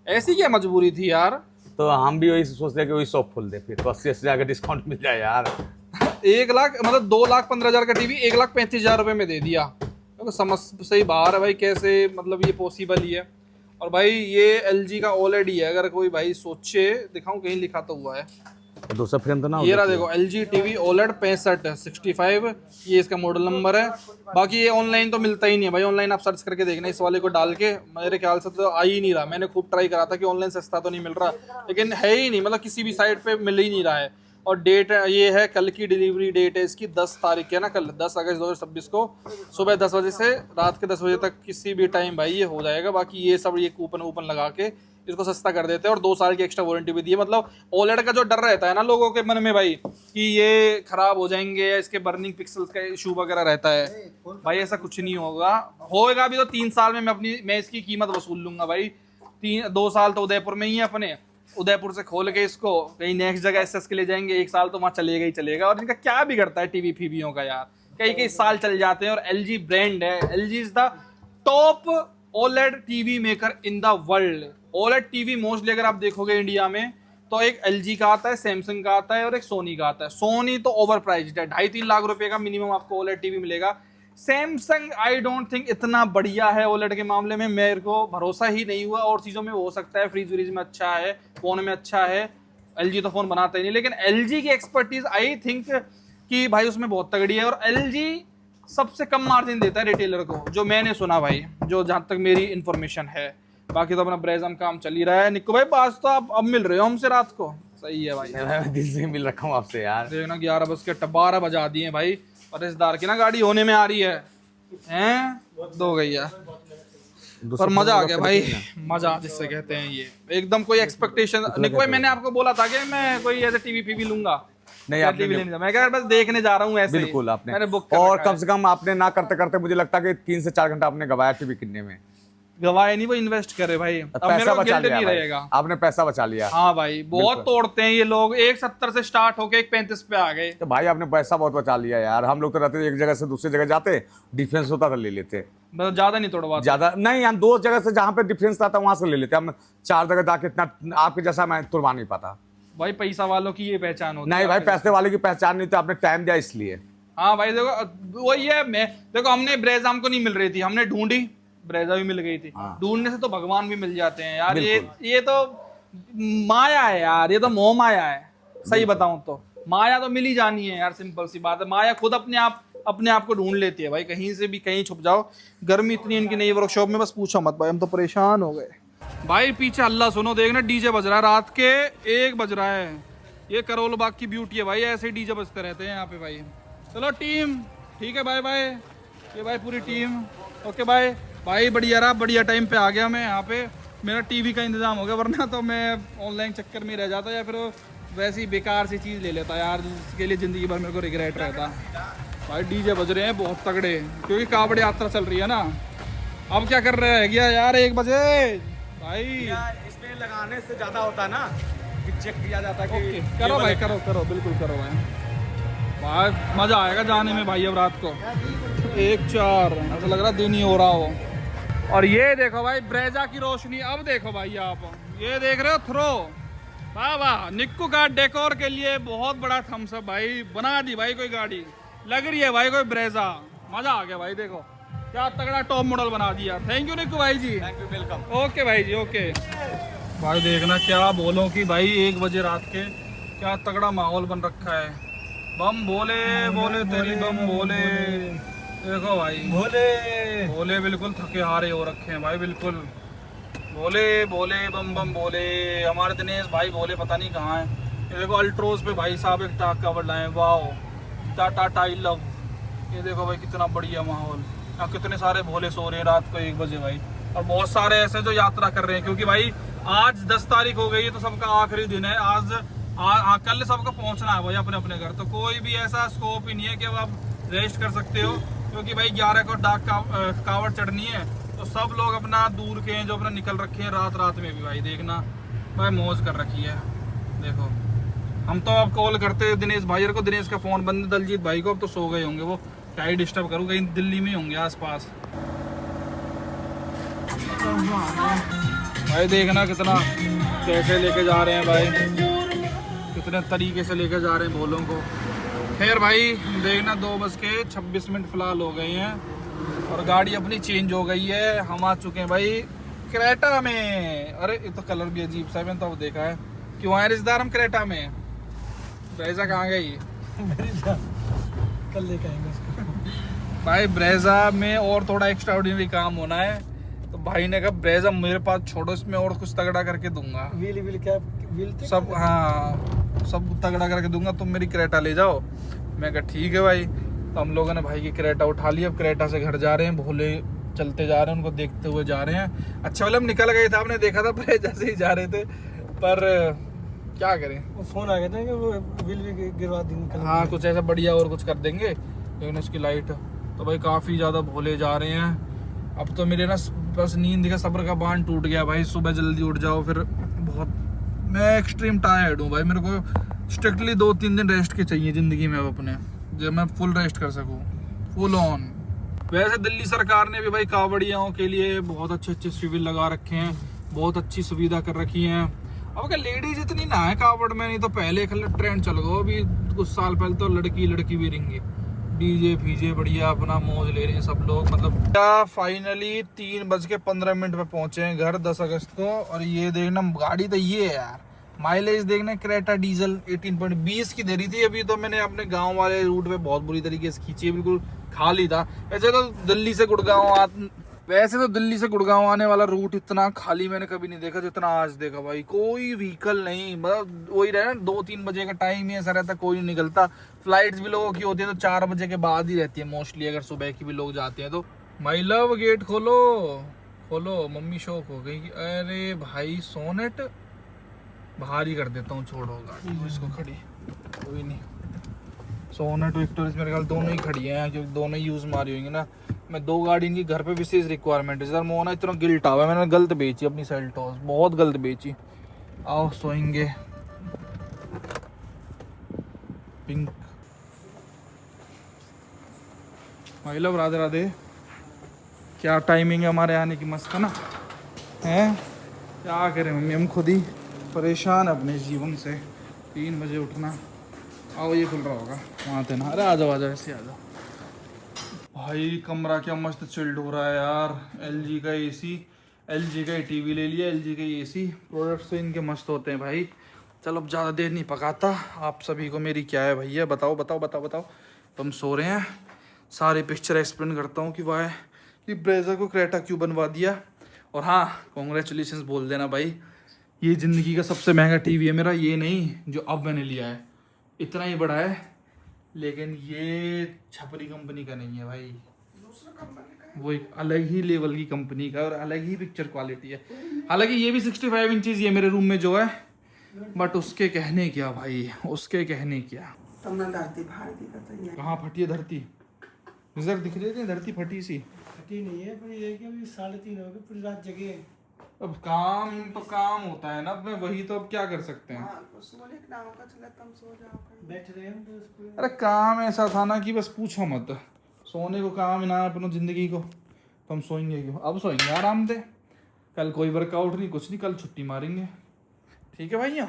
ऐसी क्या मजबूरी थी यार? तो हम भी वही सोचते हैं कि वही शॉप खोल दे फिर, तो 80,000 का डिस्काउंट मिल जाए यार। 1 लाख मतलब 2,15,000 का टीवी 1,35,000 रुपए में दे दिया। तो समझ सही बाहर है भाई, कैसे मतलब ये पॉसिबल ही है। और भाई ये LG का OLED ही है, अगर कोई भाई सोचे, दिखाऊं कहीं लिखा तो हुआ है, दूसरा फ्रेम तो ना ये रहा देखो, LG TV OLED 6565, ये इसका मॉडल नंबर है। बाकी ये ऑनलाइन तो मिलता ही नहीं है भाई, ऑनलाइन आप सर्च करके देखना इस वाले को डाल के, मेरे ख्याल से तो आ ही नहीं रहा। मैंने खूब ट्राई करा था कि ऑनलाइन सस्ता तो नहीं मिल रहा, लेकिन है ही नहीं, मतलब किसी भी साइट पे मिल ही नहीं रहा है। और डेट ये है, कल की डिलीवरी डेट है इसकी 10 तारीख है ना, कल 10 अगस्त 2026 को सुबह 10 बजे से रात के 10 बजे तक किसी भी टाइम भाई ये हो जाएगा। बाकी ये सब ये कूपन वूपन लगा के इसको सस्ता कर देते हैं और 2 साल की एक्स्ट्रा वारंटी भी दी है। मतलब OLED का जो डर रहता है ना लोगों के मन में भाई कि ये खराब हो जाएंगे या इसके बर्निंग पिक्सल्स का इशू वगैरह रहता है, भाई ऐसा कुछ नहीं होगा। होएगा भी तो 3 साल में मैं इसकी कीमत वसूल लूंगा भाई। 2 साल तो उदयपुर में ही है अपने, उदयपुर से खोल के इसको कहीं नेक्स्ट जगह SS के ले जाएंगे, 1 साल तो वहाँ चलेगा ही चलेगा। और इनका क्या बिगड़ता है टीवी फीवियों का यार, कई साल चल जाते हैं। और LG ब्रांड है, LG is the top OLED TV maker in the world. OLED TV mostly अगर आप देखोगे इंडिया में तो एक LG का आता है, सैमसंग का आता है और एक सोनी का आता है। सोनी तो ओवर प्राइस्ड है, 2.5-3 लाख रुपए का मिनिमम आपको OLED टीवी मिलेगा। सैमसंग आई डोंट थिंक इतना बढ़िया है OLED के मामले में, मेरे को भरोसा ही नहीं हुआ। और चीज़ों में हो सकता है, फ्रीज व्रीज में अच्छा है, फोन में अच्छा है, LG तो फोन बनाता ही नहीं। लेकिन LG की एक्सपर्टीज आई थिंक कि भाई उसमें बहुत तगड़ी है। और LG सबसे कम मार्जिन देता है रिटेलर को, जो मैंने सुना भाई, जो जहाँ तक मेरी इन्फॉर्मेशन है। बाकी तो अपना ब्रेजम काम चल ही रहा है। निक्को भाई पास तो आप अब मिल रहे हो हमसे रात को, सही है भाई। मैं दिल से मिल रखा हूँ आपसे यार। देखना 11 बज के 12 बजा दिए भाई, और रिश्तेदार की ना गाड़ी होने में आ रही है, हैं दो गई है। पर मजा आ गया भाई, मजा जिससे कहते हैं ये एकदम कोई एक्सपेक्टेशन निक्को भाई, मैंने आपको बोला था कि मैं कोई ऐसे टीवी फीवी लूंगा नहीं, आपने टीवी नहीं, मैं कह बस देखने जा रहा हूँ ऐसे। बिल्कुल आपने, मैंने बुक और कम से कम आपने ना करते करते मुझे लगता है कि 3 से 4 घंटा आपने गवाया टीवी किनने में। गवाए नहीं, वो इन्वेस्ट करे भाई, अब मेरे को गिल्ट नहीं रहेगा। आपने पैसा बचा लिया। हाँ भाई, बहुत तोड़ते हैं ये लोग, 170 से स्टार्ट होके 135 पे आ गए। तो भाई आपने पैसा बहुत बचा लिया यार। हम लोग तो रहते एक जगह से दूसरी जगह जाते, डिफेंस होता था ले लेते, मतलब ज्यादा नहीं तोड़वा, ज्यादा नहीं, हम 2 जगह से जहाँ पे डिफरेंस आता वहां से ले लेते। हम 4 जगह जाके इतना आपके जैसा मैं तुड़वा नहीं पाता भाई। पैसा वालों की ये पहचान होती है। नहीं भाई, पैसे वाले की पहचान नहीं, तो आपने टाइम दिया इसलिए। हाँ भाई देखो वही है, मैं देखो हमने ब्रेजा हमको नहीं मिल रही थी, हमने ढूंढी, ब्रेजा भी मिल गई थी। ढूंढने से तो भगवान भी मिल जाते हैं यार। ये तो माया है यार, ये तो मोह माया है। सही बताऊं तो माया तो मिल ही जानी है यार, सिंपल सी बात है। माया खुद अपने आप को ढूंढ लेती है भाई, कहीं से भी कहीं छुप जाओ। गर्मी इतनी इनकी नई वर्कशॉप में, बस पूछो मत भाई, हम तो परेशान हो गए भाई। पीछे हल्ला सुनो, देखना डीजे बज रहा है, रात के 1 बज रहा है। ये करोल बाग की ब्यूटी है भाई, ऐसे ही डीजे बजते रहते हैं यहाँ पे भाई। चलो टीम ठीक है, बाय बाय। ये भाई पूरी टीम ओके बाय भाई। बढ़िया रहा, बढ़िया टाइम पे आ गया मैं यहाँ पे। मेरा टीवी का इंतजाम हो गया, वरना तो मैं ऑनलाइन चक्कर में रह जाता या फिर वैसे ही बेकार सी चीज़ ले लेता यार, जिसके लिए ज़िंदगी भर मेरे को रिग्रेट रहता। भाई डीजे बज रहे हैं बहुत तगड़े, क्योंकि कावड़ यात्रा चल रही है ना। अब क्या कर रहे हैं गया यार 1 बजे भाई। इसमें लगाने से ज्यादा होता है ना कि चेक किया जाता है कि करो भाई, करो बिल्कुल करो भाई। मज़ा आएगा जाने में भाई अब रात को। 1-4 ऐसा लग रहा दिन ही हो रहा हो। और ये देखो भाई ब्रेजा की रोशनी। अब देखो भाई आप ये देख रहे हो थ्रो, वाह वाह। निक्कू का डेकोर के लिए बहुत बड़ा थम्स अप भाई, बना दी भाई कोई गाड़ी, लग रही है भाई कोई ब्रेजा। मजा आ गया भाई, देखो क्या तगड़ा टॉप मॉडल बना दिया। थैंक यू निक्कू भाई जी, थैंक यू, वेलकम। ओके भाई जी, ओके भाई। देखना क्या बोलो कि भाई 1 बजे रात के क्या तगड़ा माहौल बन रखा है। बम बोले बोले तेरी बम बोले। देखो भाई भोले बोले बिल्कुल थके हारे हो रखे हैं भाई, बिल्कुल बोले बोले बम बम बोले। हमारे दिनेश भाई बोले पता नहीं कहाँ है। ये देखो अल्ट्रोज पे भाई साहब एक टाक कवर लाए, वाओ टाटा टाई लव। ये देखो भाई कितना बढ़िया माहौल। यहाँ कितने सारे भोले सो रहे हैं रात को 1 बजे भाई, और बहुत सारे ऐसे जो यात्रा कर रहे हैं, क्योंकि भाई आज 10 तारीख हो गई है तो सबका आखिरी दिन है। आज कल सबको पहुंचना है भाई अपने अपने घर। तो कोई भी ऐसा स्कोप ही नहीं है कि अब आप रेस्ट कर सकते हो, क्योंकि भाई 11 को डाक कावड़ चढ़नी है। तो सब लोग अपना दूर के हैं जो अपना निकल रखे हैं रात में भी भाई। देखना भाई मौज कर रखी है। देखो हम तो अब कॉल करते हैं दिनेश भाई को, दिनेश का फ़ोन बंद, दलजीत भाई को अब तो सो गए होंगे वो, क्या ही डिस्टर्ब करूँ, कहीं दिल्ली में होंगे आसपास। भाई देखना कितना कैसे लेके जा रहे हैं भाई, कितने तरीके से लेके जा रहे हैं भोलों को। खैर भाई देखना 2:26 फिलहाल हो गए हैं और गाड़ी अपनी चेंज हो गई है। हम आ चुके हैं भाई क्रेटा में। अरे ये तो कलर भी अजीब सा है, मैंने तो अब देखा है। क्यों आए रिश्तेदार हम क्रेटा में? ब्रेजा कहाँ गई? कल लेके आएंगे उसको। भाई ब्रेजा में और थोड़ा एक्स्ट्रा ऑर्डिनरी काम होना है, तो भाई ने कहा ब्रेजा मेरे पास छोड़ो, इसमें और कुछ तगड़ा करके दूंगा। व्हील क्या व्हील सब, हाँ सब तगड़ा करके दूंगा, तुम मेरी क्रेटा ले जाओ। मैं कहा ठीक है भाई। तो हम लोगों ने भाई की क्रेटा उठा ली। अब क्रेटा से घर जा रहे हैं, भोले चलते जा रहे हैं, उनको देखते हुए जा रहे हैं। अच्छा वाला हम निकल गए थे, आपने देखा था ब्रेजा से ही जा रहे थे, पर क्या करें, वो फोन आ गया था कि वो व्हील भी गिरवा देंगे। हाँ कुछ ऐसा बढ़िया और कुछ कर देंगे, लेकिन उसकी लाइट। तो भाई काफ़ी ज़्यादा भोले जा रहे हैं। अब तो मेरे ना बस नींद का सब्र का बांध टूट गया भाई। सुबह जल्दी उठ जाओ फिर बहुत, मैं एक्सट्रीम टायर्ड हूँ भाई। मेरे को स्ट्रिक्टली 2-3 दिन रेस्ट के चाहिए ज़िंदगी में अब अपने, जब मैं फुल रेस्ट कर सकूँ, फुल ऑन। वैसे दिल्ली सरकार ने भी भाई कावड़ियों के लिए बहुत अच्छे शिविर लगा रखे हैं, बहुत अच्छी सुविधा कर रखी हैं। अब क्या लेडीज इतनी ना है कावड़ में, नहीं तो पहले ट्रेंड चल गया। अभी कुछ साल पहले तो लड़की भी रिंगी, डीजे फीजे बढ़िया अपना मौज ले रहे हैं सब लोग। मतलब क्या फाइनली 3:15 पे पहुंचे हैं घर 10 अगस्त को। और ये देखना गाड़ी तो ये है यार, माइलेज देखना क्रेटा डीजल 18.20 की दे रही थी। अभी तो मैंने अपने गांव वाले रूट पे बहुत बुरी तरीके से खींची है, बिल्कुल खाली था। वैसे तो दिल्ली से गुड़गांव आने वाला रूट इतना खाली मैंने कभी नहीं देखा जितना आज देखा भाई। कोई व्हीकल नहीं, मतलब वही रहे ना 2-3 बजे का टाइम ही ऐसा रहता, कोई नहीं निकलता। फ्लाइट्स भी लोगों की होती है तो 4 बजे के बाद ही रहती है मोस्टली, अगर सुबह की भी लोग जाते हैं तो। माई लव गेट खोलो खोलो, मम्मी शौक हो गई। अरे भाई सोनेट बाहर ही कर देता हूँ, छोड़ो गाड़ी को इसको खड़ी, कोई नहीं। सोनेट विक्टोरिया मेरे ख्याल दोनों ही खड़ी हैं, क्योंकि दोनों ही यूज़ मारी होंगी ना। मैं 2 गाड़ी इनकी घर पे विशेष रिक्वायरमेंट है। सर मोना इतना गिल्ट आवा, मैंने गलत बेची अपनी सेल्टोस, बहुत गलत बेची। आओ सोएंगे। पिंक भाई लव, राधे राधे। क्या टाइमिंग है हमारे आने की, मस्त है ना? हैं क्या करें मम्मी, हम खुद ही परेशान अपने जीवन से। 3 बजे उठना। आओ ये खुल रहा होगा वहाँ थे ना। अरे आ जाओ ऐसे आ जाओ। भाई कमरा क्या मस्त चिल्ड हो रहा है यार। LG का AC, LG का टीवी ले लिया, LG का AC। प्रोडक्ट्स तो इनके मस्त होते हैं भाई। चलो अब ज़्यादा देर नहीं पकाता, आप सभी को मेरी क्या है भैया, बताओ बताओ बताओ बताओ। तो हम सो रहे हैं, सारे पिक्चर एक्सप्लेन करता हूँ कि वाह कि ब्रेजा को क्रेटा क्यों बनवा दिया। और हाँ कॉन्ग्रेचुलेशंस बोल देना भाई, ये ज़िंदगी का सबसे महंगा टीवी है मेरा। ये नहीं जो अब मैंने लिया है, इतना ही बड़ा है, लेकिन ये छपरी कंपनी का नहीं है भाई, दूसरा कंपनी का है। वो एक अलग ही लेवल की कंपनी का और अलग ही पिक्चर क्वालिटी है। हालांकि ये भी 65 इंचेस ये मेरे रूम में जो है, बट उसके कहने क्या भाई, उसके कहने क्या। कहाँ फटी है धरती, रिजल्ट दिख रही है धरती फटी सी। फटी नहीं है, पर ये है कि अभी 3:30 हो गए, पूरी रात जगे। अब काम तो काम होता है ना, अब मैं वही तो अब क्या कर सकते हैं। बैठ रहे हैं तो उसको। अरे काम ऐसा था ना कि बस पूछो मत। सोने को काम है ना अपनी ज़िंदगी को, तो हम सोएंगे क्यों? अब सोएंगे आराम से, कल कोई वर्कआउट नहीं कुछ नहीं, कल छुट्टी मारेंगे। ठीक है भैया।